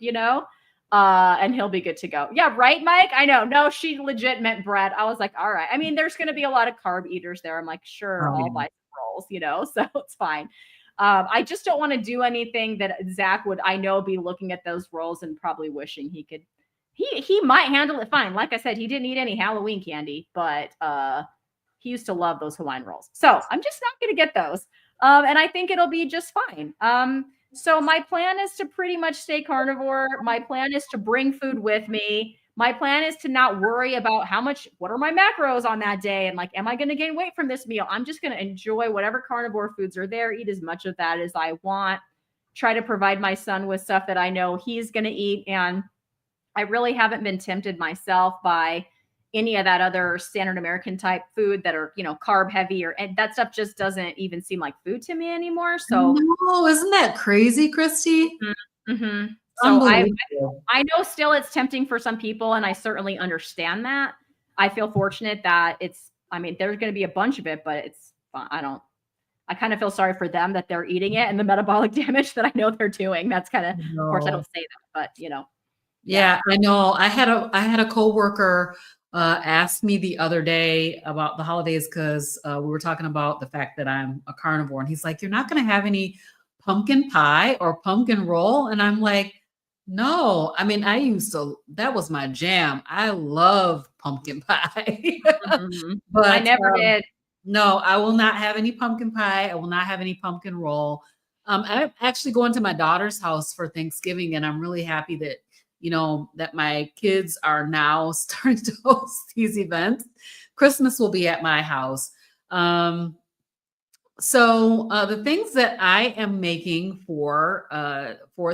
and he'll be good to go. Yeah, right, Mike? I know. No, she legit meant bread. I was like, all right. I mean, there's going to be a lot of carb eaters there. I'm like, sure, I'll buy some rolls, so it's fine. I just don't want to do anything that Zach would, I know, be looking at those rolls and probably wishing he could. He might handle it fine. Like I said, he didn't eat any Halloween candy, but he used to love those Hawaiian rolls. So I'm just not going to get those. And I think it'll be just fine. So my plan is to pretty much stay carnivore. My plan is to bring food with me. My plan is to not worry about what are my macros on that day? And like, am I going to gain weight from this meal? I'm just going to enjoy whatever carnivore foods are there, eat as much of that as I want, try to provide my son with stuff that I know he's going to eat. And I really haven't been tempted myself by any of that other standard American type food that are, carb heavy, and that stuff just doesn't even seem like food to me anymore. So no, isn't that crazy, Cristie? Mm-hmm. So I know still it's tempting for some people, and I certainly understand that. I feel fortunate that there's going to be a bunch of it, but I kind of feel sorry for them that they're eating it and the metabolic damage that I know they're doing. That's kind of course I don't say that, but Yeah, I know. I had a coworker ask me the other day about the holidays because we were talking about the fact that I'm a carnivore, and he's like, "You're not going to have any pumpkin pie or pumpkin roll?" And I'm like, "No, that was my jam. I love pumpkin pie." But I never did. No, I will not have any pumpkin pie. I will not have any pumpkin roll. I'm actually going to my daughter's house for Thanksgiving, and I'm really happy that that my kids are now starting to host these events. Christmas will be at my house. So the things that I am making for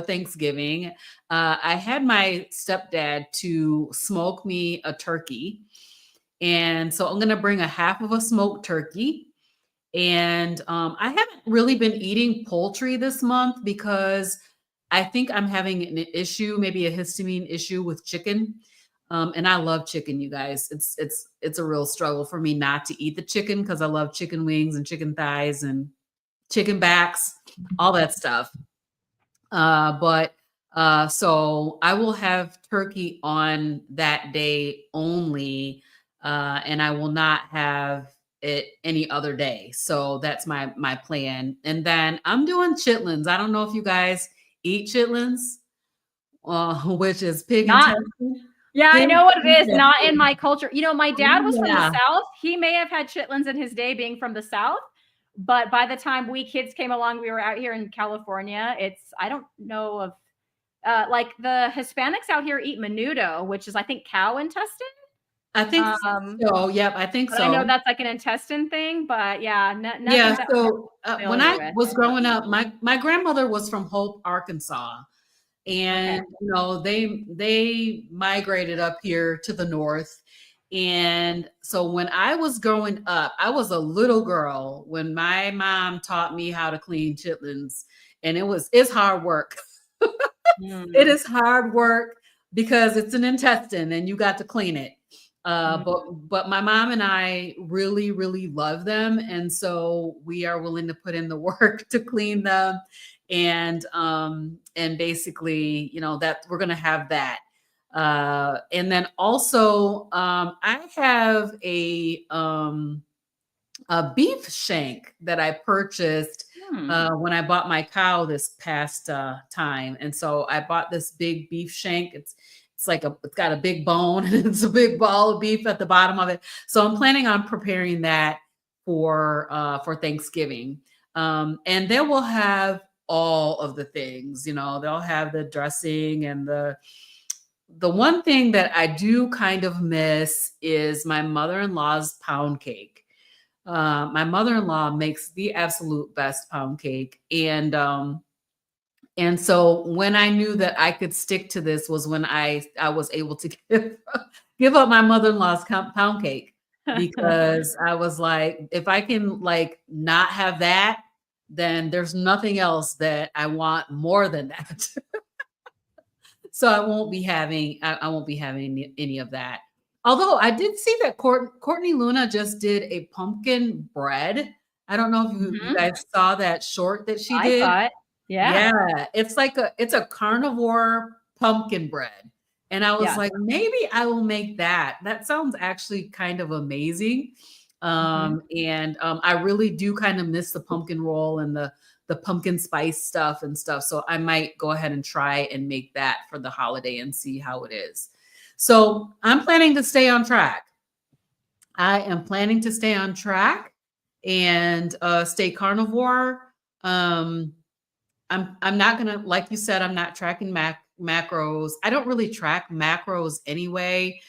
Thanksgiving, I had my stepdad to smoke me a turkey. And so I'm going to bring a half of a smoked turkey. And I haven't really been eating poultry this month because I think I'm having an issue, maybe a histamine issue with chicken. And I love chicken, you guys. It's a real struggle for me not to eat the chicken because I love chicken wings and chicken thighs and chicken backs, all that stuff. So I will have turkey on that day only, and I will not have it any other day. So that's my plan. And then I'm doing chitlins. I don't know if you guys eat chitlins, which is pig intestine. Yeah, I know what it is. Not in my culture. My dad was from the South. He may have had chitlins in his day being from the South. But by the time we kids came along, we were out here in California. I don't know of, like the Hispanics out here eat menudo, which is, I think, cow intestine. I think so. Yep, I think so. I know that's like an intestine thing, but yeah. So when I was growing up, my grandmother was from Hope, Arkansas. And, they migrated up here to the north. And so when I was growing up, I was a little girl when my mom taught me how to clean chitlins. And it's hard work. It is hard work because it's an intestine and you got to clean it. But my mom and I really, really love them. And so we are willing to put in the work to clean them. And basically, that we're going to have that. And then also, I have a beef shank that I purchased when I bought my cow this past time. And so I bought this big beef shank. It's got a big bone and it's a big ball of beef at the bottom of it. So I'm planning on preparing that for Thanksgiving. And then we'll have all of the things, they'll have the dressing, and the one thing that I do kind of miss is my mother-in-law's pound cake. My mother-in-law makes the absolute best pound cake. And so when I knew that I could stick to this was when I was able to give up my mother-in-law's pound cake, because I was like, if I can not have that, then there's nothing else that I want more than that. So I won't be having any of that. Although I did see that Courtney Luna just did a pumpkin bread. I don't know if you guys saw that short that she did. I thought, yeah. Yeah, it's a carnivore pumpkin bread. And I was like, maybe I will make that. That sounds actually kind of amazing. I really do kind of miss the pumpkin roll and the pumpkin spice stuff and stuff. So I might go ahead and try and make that for the holiday and see how it is. So I'm planning to stay on track. I am planning to stay on track and stay carnivore. I'm not gonna, like you said, I'm not tracking macros. I don't really track macros anyway,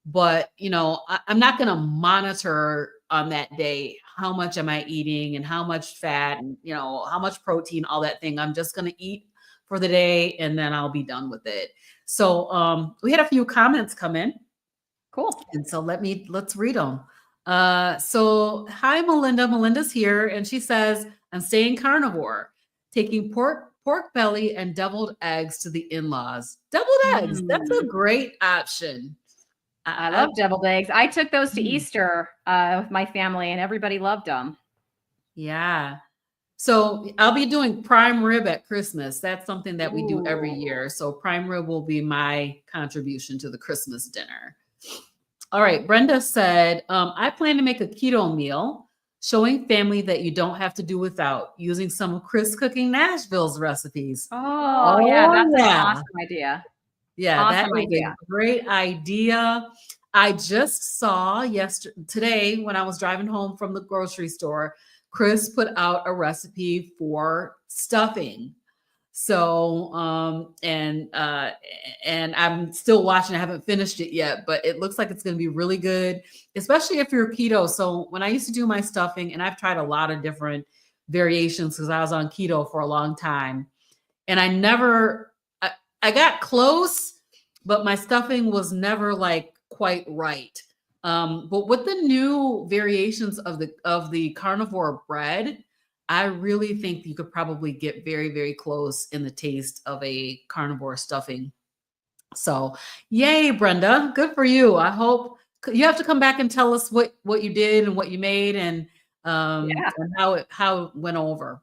but I'm not gonna monitor on that day how much am I eating and how much fat and how much protein, all that thing. I'm just gonna eat for the day and then I'll be done with it. So we had a few comments come in. Cool. And so let's read them. So hi, Melinda. Melinda's here, and she says, I'm staying carnivore, taking pork belly and deviled eggs to the in-laws. Deviled eggs, that's a great option. I love deviled eggs. I took those to Easter with my family, and everybody loved them. Yeah. So I'll be doing prime rib at Christmas. That's something that we do every year. So prime rib will be my contribution to the Christmas dinner. All right. Brenda said, I plan to make a keto meal, showing family that you don't have to do without, using some of Chris Cooking Nashville's recipes. Oh yeah, that's an awesome idea. Yeah, awesome, that is a great idea. I just saw today when I was driving home from the grocery store, Chris put out a recipe for stuffing. So, and I'm still watching. I haven't finished it yet, but it looks like it's going to be really good, especially if you're keto. So when I used to do my stuffing, and I've tried a lot of different variations because I was on keto for a long time, and I got close, but my stuffing was never like quite right. But with the new variations of the carnivore bread, I really think you could probably get very, very close in the taste of a carnivore stuffing. So yay, Brenda. Good for you. I hope you have to come back and tell us what you did and what you made and how it went over.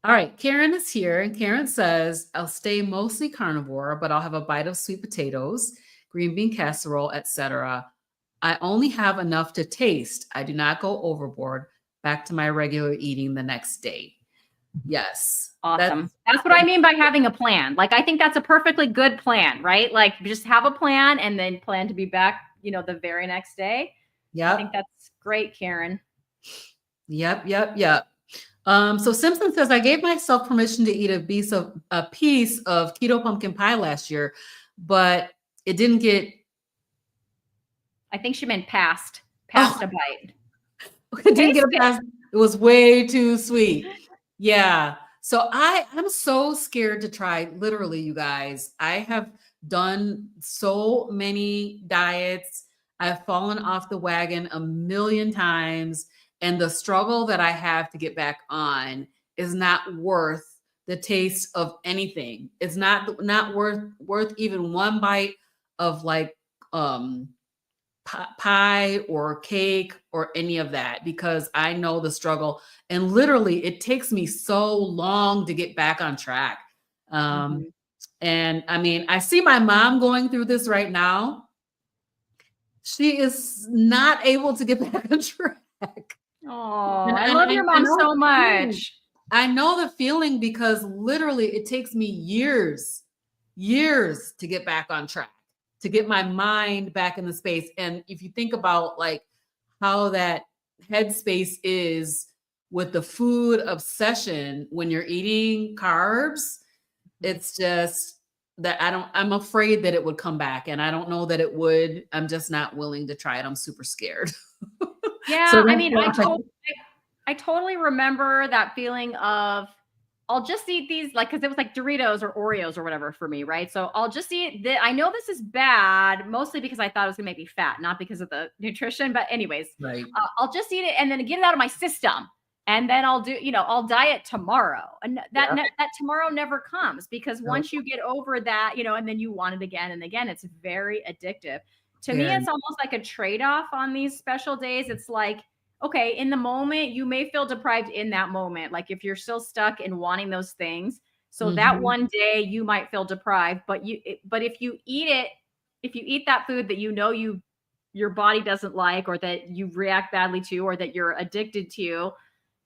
All right, Karen is here, and Karen says, I'll stay mostly carnivore, but I'll have a bite of sweet potatoes, green bean casserole, etc. I only have enough to taste. I do not go overboard. Back to my regular eating the next day. Yes. Awesome. That's what I mean by having a plan. Like, I think that's a perfectly good plan, right? Like, just have a plan and then plan to be back, the very next day. Yeah. I think that's great, Karen. Yep. So Simpson says, I gave myself permission to eat a piece of keto pumpkin pie last year, but it didn't get. I think she meant passed a bite. It didn't get a pass. It was way too sweet. Yeah. So I'm so scared to try. Literally, you guys, I have done so many diets. I've fallen off the wagon a million times. And the struggle that I have to get back on is not worth the taste of anything. It's not worth even one bite of like pie or cake or any of that, because I know the struggle. And literally, it takes me so long to get back on track. And I mean, I see my mom going through this right now. She is not able to get back on track. Oh, I love your mom so much. I know the feeling, because literally it takes me years to get back on track, to get my mind back in the space. And if you think about like how that headspace is with the food obsession when you're eating carbs, it's just that I'm afraid that it would come back, and I don't know that it would. I'm just not willing to try it. I'm super scared. Yeah, so I mean, I totally remember that feeling of, I'll just eat these, like, because it was like Doritos or Oreos or whatever for me, right? So I'll just eat I know this is bad, mostly because I thought it was gonna make me fat, not because of the nutrition. But anyways, right. I'll just eat it and then get it out of my system, and then I'll do, I'll diet tomorrow, and that tomorrow never comes, because once you get over that, and then you want it again and again, it's very addictive. To me, it's almost like a trade-off on these special days. It's like, okay, in the moment, you may feel deprived in that moment. Like if you're still stuck in wanting those things. So that one day you might feel deprived, but if you eat that food that you your body doesn't like, or that you react badly to, or that you're addicted to,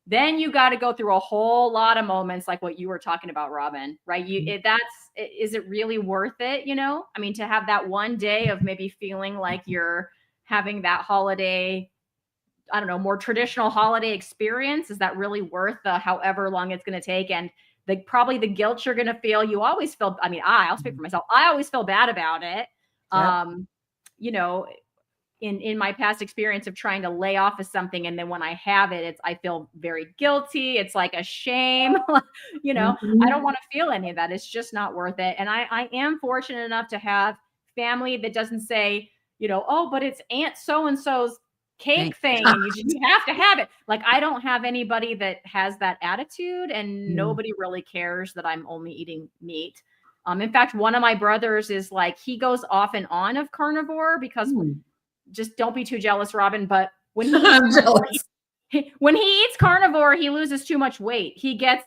then you got to go through a whole lot of moments like what you were talking about, Robyn, right? Is it really worth it? I mean, to have that one day of maybe feeling like you're having that holiday, I don't know, more traditional holiday experience, is that really worth the however long it's going to take? And probably the guilt you're going to feel. You always feel, I mean, I'll speak for myself. I always feel bad about it. Yep. You know, in my past experience of trying to lay off of something, and then when I have it, I feel very guilty. It's like a shame. I don't want to feel any of that. It's just not worth it. And I am fortunate enough to have family that doesn't say, oh, but it's Aunt so-and-so's cake thing and you have to have it. Like, I don't have anybody that has that attitude, and nobody really cares that I'm only eating meat. In fact, one of my brothers is like, he goes off and on of carnivore because just don't be too jealous, Robyn, but when when he eats carnivore, he loses too much weight. He gets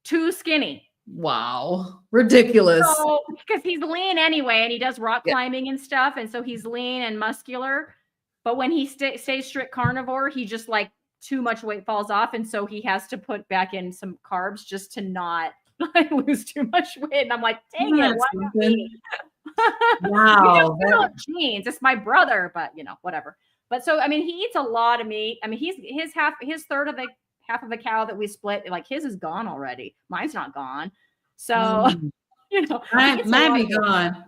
too skinny. Wow. Ridiculous. So, because he's lean anyway, and he does rock climbing and stuff. And so he's lean and muscular. But when he stays strict carnivore, he just like too much weight falls off. And so he has to put back in some carbs just to not lose too much weight. And I'm like, dang it, why not me? Wow. Genes. It's my brother, but whatever. But so, I mean, he eats a lot of meat. I mean, his third of the half of a cow that we split, like his is gone already. Mine's not gone. So, mine be gone.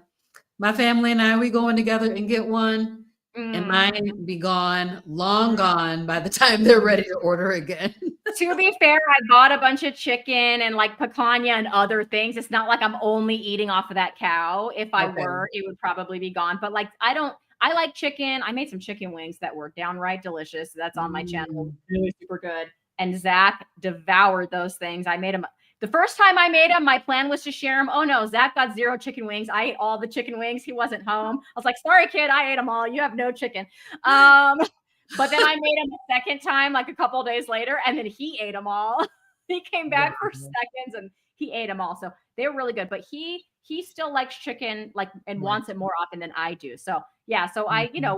My family and I, we going together and get one. And mine be gone, long gone by the time they're ready to order again. To be fair, I bought a bunch of chicken and like picanha and other things. It's not like I'm only eating off of that cow. If I were, it would probably be gone. But like, I like chicken. I made some chicken wings that were downright delicious. That's on my channel. Really super good. And Zach devoured those things. I made them. The first time I made them, my plan was to share them. Oh no, Zach got 0 chicken wings. I ate all the chicken wings. He wasn't home. I was like, sorry, kid, I ate them all. You have no chicken. But then I made them a second time, like a couple of days later, and then he ate them all. He came back for seconds and he ate them all. So they were really good. But he still likes chicken, like, and wants it more often than I do. So yeah, so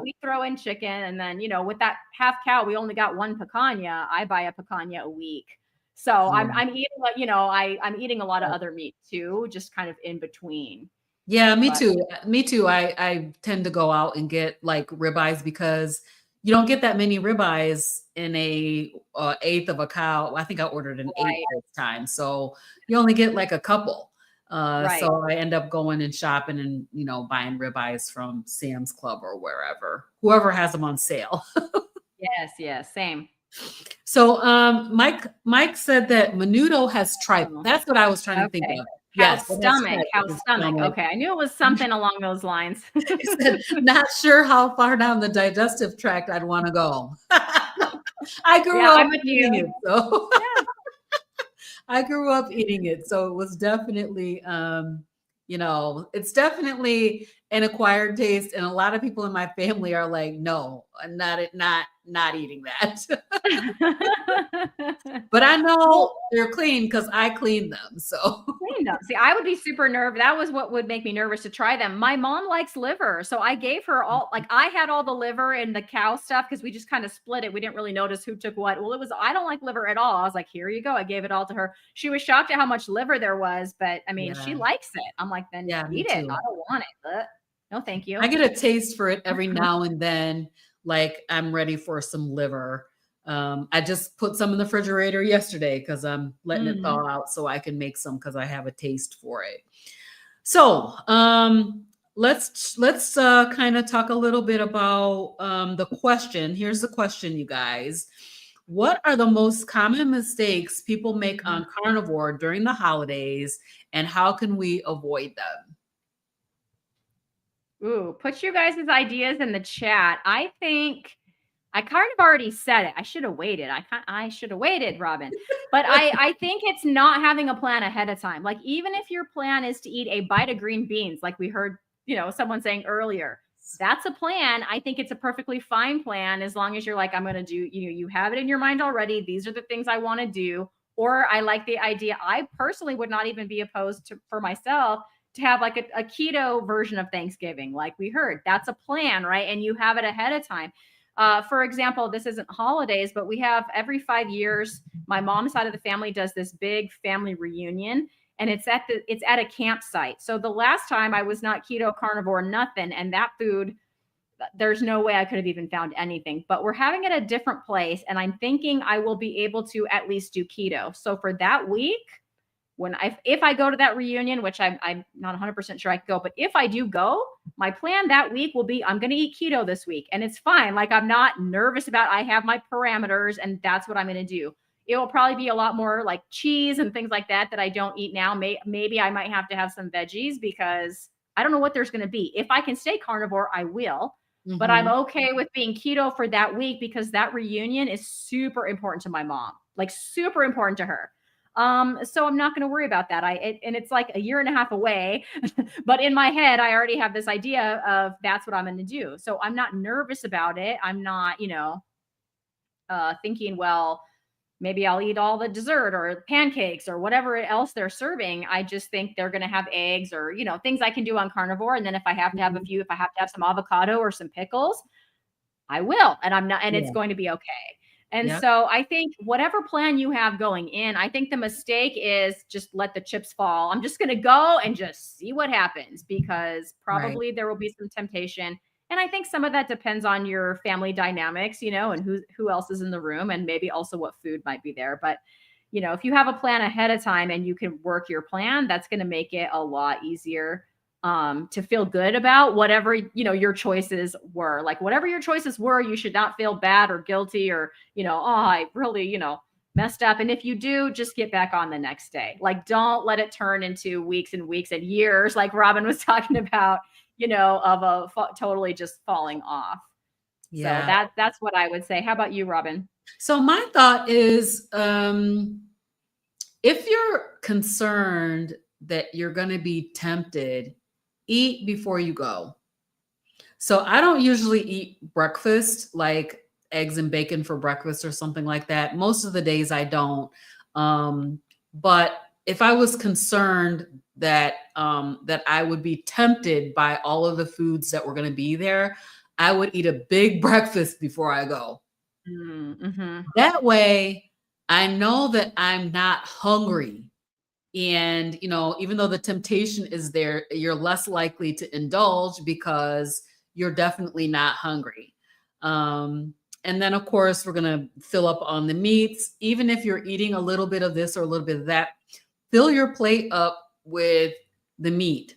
we throw in chicken, and then with that half cow, we only got 1 picanha. I buy a picanha a week. So I'm eating, I'm eating a lot of other meat too, just kind of in between. Yeah, me too. Me too. I tend to go out and get like ribeyes because you don't get that many ribeyes in a eighth of a cow. I think I ordered an 8th this time, so you only get like a couple. So I end up going and shopping and buying ribeyes from Sam's Club or whoever has them on sale. Yes, same. So Mike said that menudo has tripe. That's what I was trying to think of. Cow stomach. Okay, I knew it was something along those lines. Not sure how far down the digestive tract I'd want to go. I grew up eating it, so I grew up eating it, so it was definitely it's definitely an acquired taste, and a lot of people in my family are like, no, I'm not eating that. But I know they're clean because I clean them. So see, I would be super nervous. That was what would make me nervous to try them. My mom likes liver, so I gave her all. Like, I had all the liver and the cow stuff because we just kind of split it. We didn't really notice who took what. Well, I don't like liver at all. I was like, here you go. I gave it all to her. She was shocked at how much liver there was, but I mean, she likes it. I'm like, then eat it. I don't want it, but no, thank you. I get a taste for it every now and then. Like, I'm ready for some liver. I just put some in the refrigerator yesterday because I'm letting it thaw out so I can make some because I have a taste for it. So let's kind of talk a little bit about the question. Here's the question, you guys. What are the most common mistakes people make on carnivore during the holidays, and how can we avoid them? Ooh, put you guys' ideas in the chat. I think I kind of already said it. I should have waited. I should have waited, Robyn. But I think it's not having a plan ahead of time. Like, even if your plan is to eat a bite of green beans, like we heard, someone saying earlier, that's a plan. I think it's a perfectly fine plan as long as you're like, I'm going to do, you have it in your mind already. These are the things I want to do. Or I like the idea. I personally would not even be opposed to, for myself, to have like a keto version of Thanksgiving, like we heard. That's a plan, right? And you have it ahead of time. For example, this isn't holidays, but we have every 5 years, my mom's side of the family does this big family reunion, and it's at a campsite. So the last time I was not keto, carnivore, nothing, and that food, there's no way I could have even found anything. But we're having it at a different place, and I'm thinking I will be able to at least do keto. So for that week, if I go to that reunion, which I'm not 100% sure I can go, but if I do go, my plan that week will be I'm going to eat keto this week, and it's fine. Like, I'm not nervous about. I have my parameters, and that's what I'm going to do. It will probably be a lot more like cheese and things like that I don't eat now. Maybe I might have to have some veggies because I don't know what there's going to be. If I can stay carnivore, I will. But I'm okay with being keto for that week because that reunion is super important to my mom, like super important to her. So I'm not going to worry about that. And it's like a year and a half away, but in my head, I already have this idea of that's what I'm going to do. So I'm not nervous about it. I'm not, thinking, well, maybe I'll eat all the dessert or pancakes or whatever else they're serving. I just think they're going to have eggs or, things I can do on carnivore. And then if I have to have if I have to have some avocado or some pickles, I will. And I'm not, and it's going to be okay. And so I think whatever plan you have going in, I think the mistake is just let the chips fall. I'm just going to go and just see what happens because probably there will be some temptation. And I think some of that depends on your family dynamics, and who else is in the room and maybe also what food might be there. But, if you have a plan ahead of time and you can work your plan, that's going to make it a lot easier to feel good about whatever, your choices were. Like whatever your choices were, you should not feel bad or guilty or, oh, I really, messed up. And if you do, just get back on the next day. Like, don't let it turn into weeks and weeks and years, like Robyn was talking about, of totally just falling off. Yeah. So that's what I would say. How about you, Robyn? So my thought is, if you're concerned that you're going to be tempted, eat before you go. So I don't usually eat breakfast, like eggs and bacon for breakfast or something like that. Most of the days I don't. But if I was concerned that that I would be tempted by all of the foods that were going to be there, I would eat a big breakfast before I go. Mm-hmm. That way, I know that I'm not hungry. And, even though the temptation is there, you're less likely to indulge because you're definitely not hungry. And then, of course, we're going to fill up on the meats. Even if you're eating a little bit of this or a little bit of that, fill your plate up with the meat.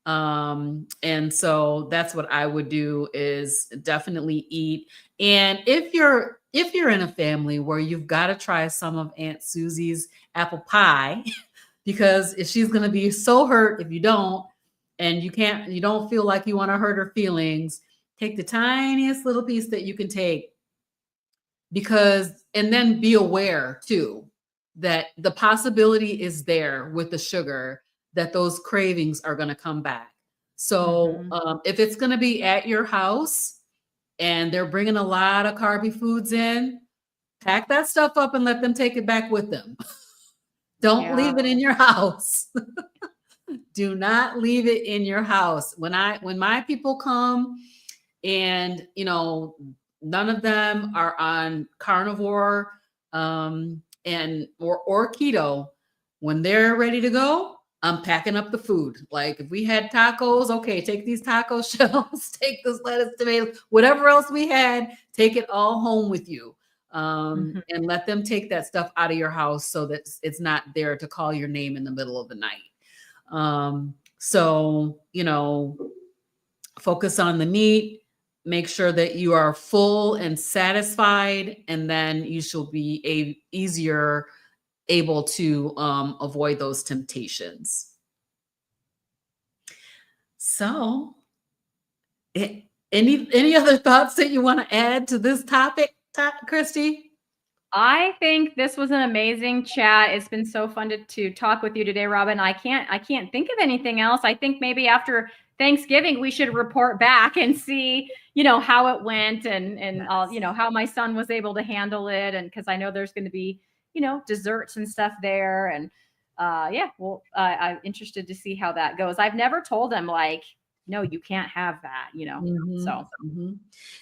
And so that's what I would do is definitely eat. And if you're in a family where you've got to try some of Aunt Susie's apple pie, because if she's going to be so hurt if you don't, and you don't feel like you want to hurt her feelings, take the tiniest little piece that you can take, and then be aware too that the possibility is there with the sugar that those cravings are going to come back. So if it's going to be at your house and they're bringing a lot of carby foods in, pack that stuff up and let them take it back with them. Don't leave it in your house. Do not leave it in your house. When my people come and, none of them are on carnivore or keto, when they're ready to go, I'm packing up the food. Like if we had tacos, okay, take these taco shells, take this lettuce, tomato, whatever else we had, take it all home with you. And let them take that stuff out of your house so that it's not there to call your name in the middle of the night. So, focus on the meat, make sure that you are full and satisfied, and then you shall be easier able to avoid those temptations. So any other thoughts that you want to add to this topic, Cristie? I think this was an amazing chat. It's been so fun to talk with you today, Robyn. I can't think of anything else. I think maybe after Thanksgiving, we should report back and see, how it went and how my son was able to handle it. And because I know there's going to be, desserts and stuff there. And yeah, well, I'm interested to see how that goes. I've never told him like, no, you can't have that, you know. Mhm, So mhm.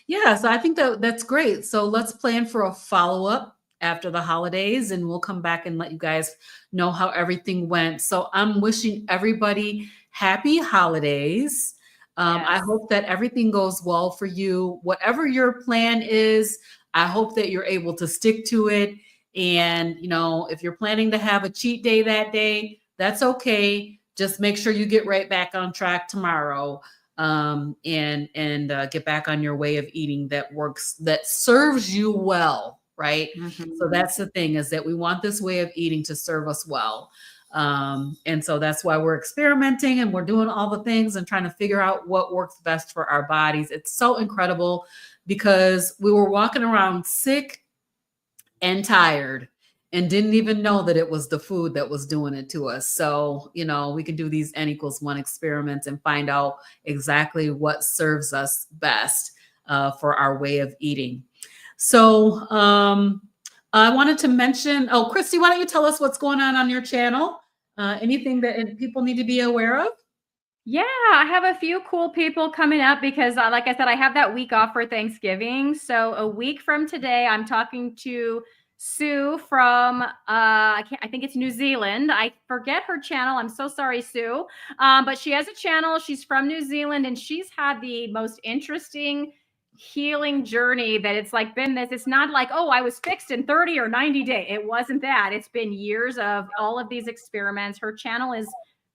Yeah, so I think that's great. So let's plan for a follow-up after the holidays, and we'll come back and let you guys know how everything went. So I'm wishing everybody happy holidays. I yes. hope that everything goes well for you. Whatever your plan is, I hope that you're able to stick to it. And, if you're planning to have a cheat day that day, that's okay. Just make sure you get right back on track tomorrow, and get back on your way of eating that works, that serves you well, right? So Mhm. that's the thing, is that we want this way of eating to serve us well. And so that's why we're experimenting and we're doing all the things and trying to figure out what works best for our bodies. It's so incredible because we were walking around sick and tired and didn't even know that it was the food that was doing it to us. So, we can do these N=1 experiments and find out exactly what serves us best for our way of eating. So, I wanted to mention, Cristie, why don't you tell us what's going on your channel? Anything that people need to be aware of? Yeah, I have a few cool people coming up because, like I said, I have that week off for Thanksgiving. So a week from today, I'm talking to Sue from I think it's New Zealand. I forget her channel. I'm so sorry, Sue. But she has a channel. She's from New Zealand, and she's had the most interesting healing journey that it's like been this. It's not like, oh, I was fixed in 30 or 90 days. It wasn't that. It's been years of all of these experiments. Her channel is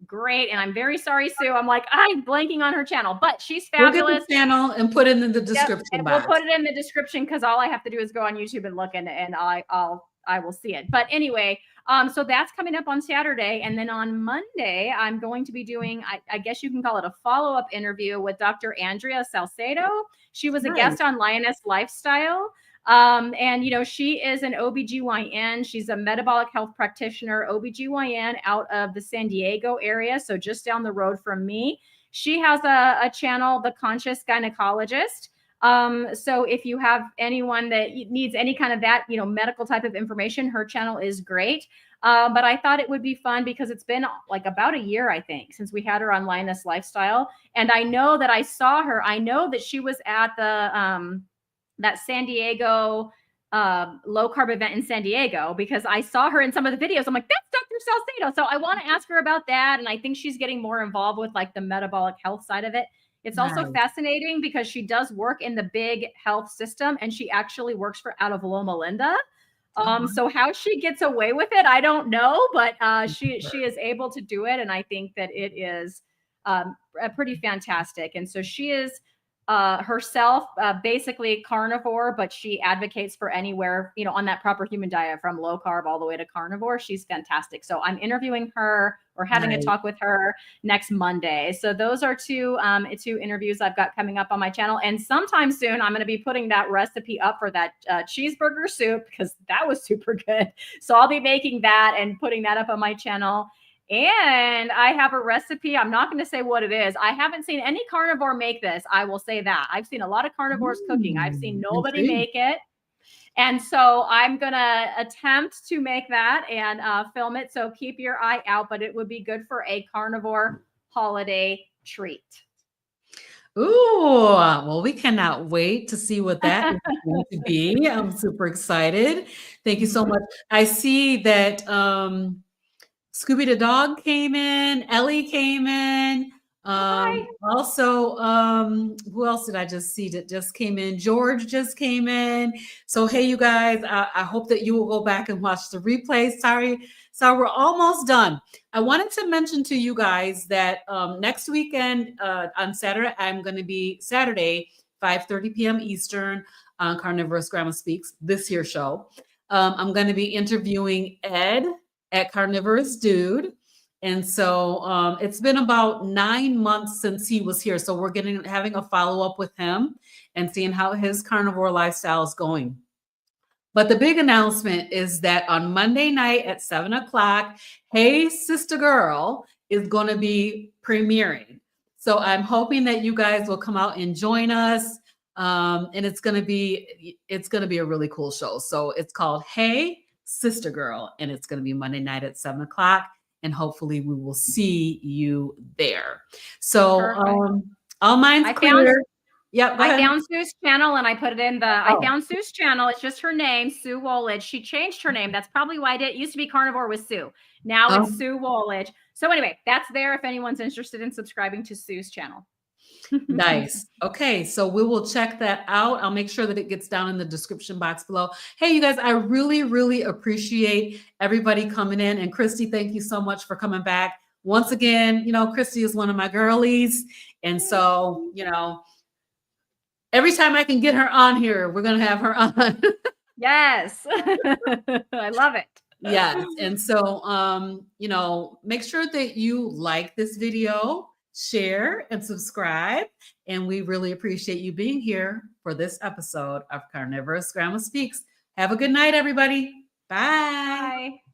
great. And I'm very sorry, Sue. I'm blanking on her channel, but she's We'll get the fabulous. channel and put it in the Yep. description And we'll box. put it in the description because all I have to do is go on YouTube and look and I will see it. But anyway, so that's coming up on Saturday. And then on Monday, I'm going to be doing, I guess you can call it a follow-up interview with Dr. Andrea Salcedo. She was a Nice. guest on Lioness Lifestyle. And she is an OBGYN. She's a metabolic health practitioner, OBGYN out of the San Diego area. So just down the road from me. She has a channel, The Conscious Gynecologist. So if you have anyone that needs any kind of that, medical type of information, her channel is great. But I thought it would be fun because it's been like about a year, I think, since we had her on Lioness Lifestyle. And I know that I saw her. I know that she was at the that San Diego low carb event in San Diego because I saw her in some of the videos. I'm like, that's Dr. Salcedo. So I want to ask her about that. And I think she's getting more involved with like the metabolic health side of it. It's also Nice. fascinating because she does work in the big health system and she actually works for out of Loma Linda. So how she gets away with it, I don't know, but she is able to do it. And I think that it is pretty fantastic. And so she is herself basically carnivore, but she advocates for anywhere, on that proper human diet from low carb all the way to carnivore. She's fantastic. So I'm interviewing her or having a Nice. talk with her next Monday. So those are two interviews I've got coming up on my channel. And sometime soon, I'm going to be putting that recipe up for that cheeseburger soup because that was super good. So I'll be making that and putting that up on my channel. And I have a recipe. I'm not going to say what it is. I haven't seen any carnivore make this. I will say that. I've seen a lot of carnivores cooking. I've seen nobody Intrigued. make it. And so I'm going to attempt to make that and film it. So keep your eye out, but it would be good for a carnivore holiday treat. Ooh, well, we cannot wait to see what that is going to be. I'm super excited. Thank you so much. I see that Scooby the dog came in, Ellie came in. Hi. Also, who else did I just see that just came in? George just came in. So, hey, you guys, I hope that you will go back and watch the replay. Sorry, we're almost done. I wanted to mention to you guys that next weekend on Saturday, I'm going to be Saturday, 5:30 p.m. Eastern on Carnivorous Grandma Speaks, this here show. I'm going to be interviewing Ed at Carnivorous Dude. And so it's been about 9 months since he was here. So we're having a follow-up with him and seeing how his carnivore lifestyle is going. But the big announcement is that on Monday night at 7:00, Hey Sister Girl is going to be premiering. So I'm hoping that you guys will come out and join us. And it's going to be a really cool show. So it's called Hey Sister Girl, and it's going to be Monday night at 7:00. and hopefully we will see you there. So Perfect. all mine's clear. Yep, go I ahead. found Sue's channel and I put it in the, I found Sue's channel. It's just her name, Sue Woolidge. She changed her name. That's probably why it used to be Carnivore with Sue. Now it's Sue Woolidge. So anyway, that's there if anyone's interested in subscribing to Sue's channel. Nice. Okay, so we will check that out. I'll make sure that it gets down in the description box below. Hey, you guys, I really, really appreciate everybody coming in. And Cristie, thank you so much for coming back. Once again, you know, Cristie is one of my girlies. And so, you know, every time I can get her on here, we're going to have her on. Yes. I love it. Yes. And so, you know, make sure that you like this video, share, and subscribe. And we really appreciate you being here for this episode of Carnivorous Grandma Speaks. Have a good night, everybody. Bye. Bye.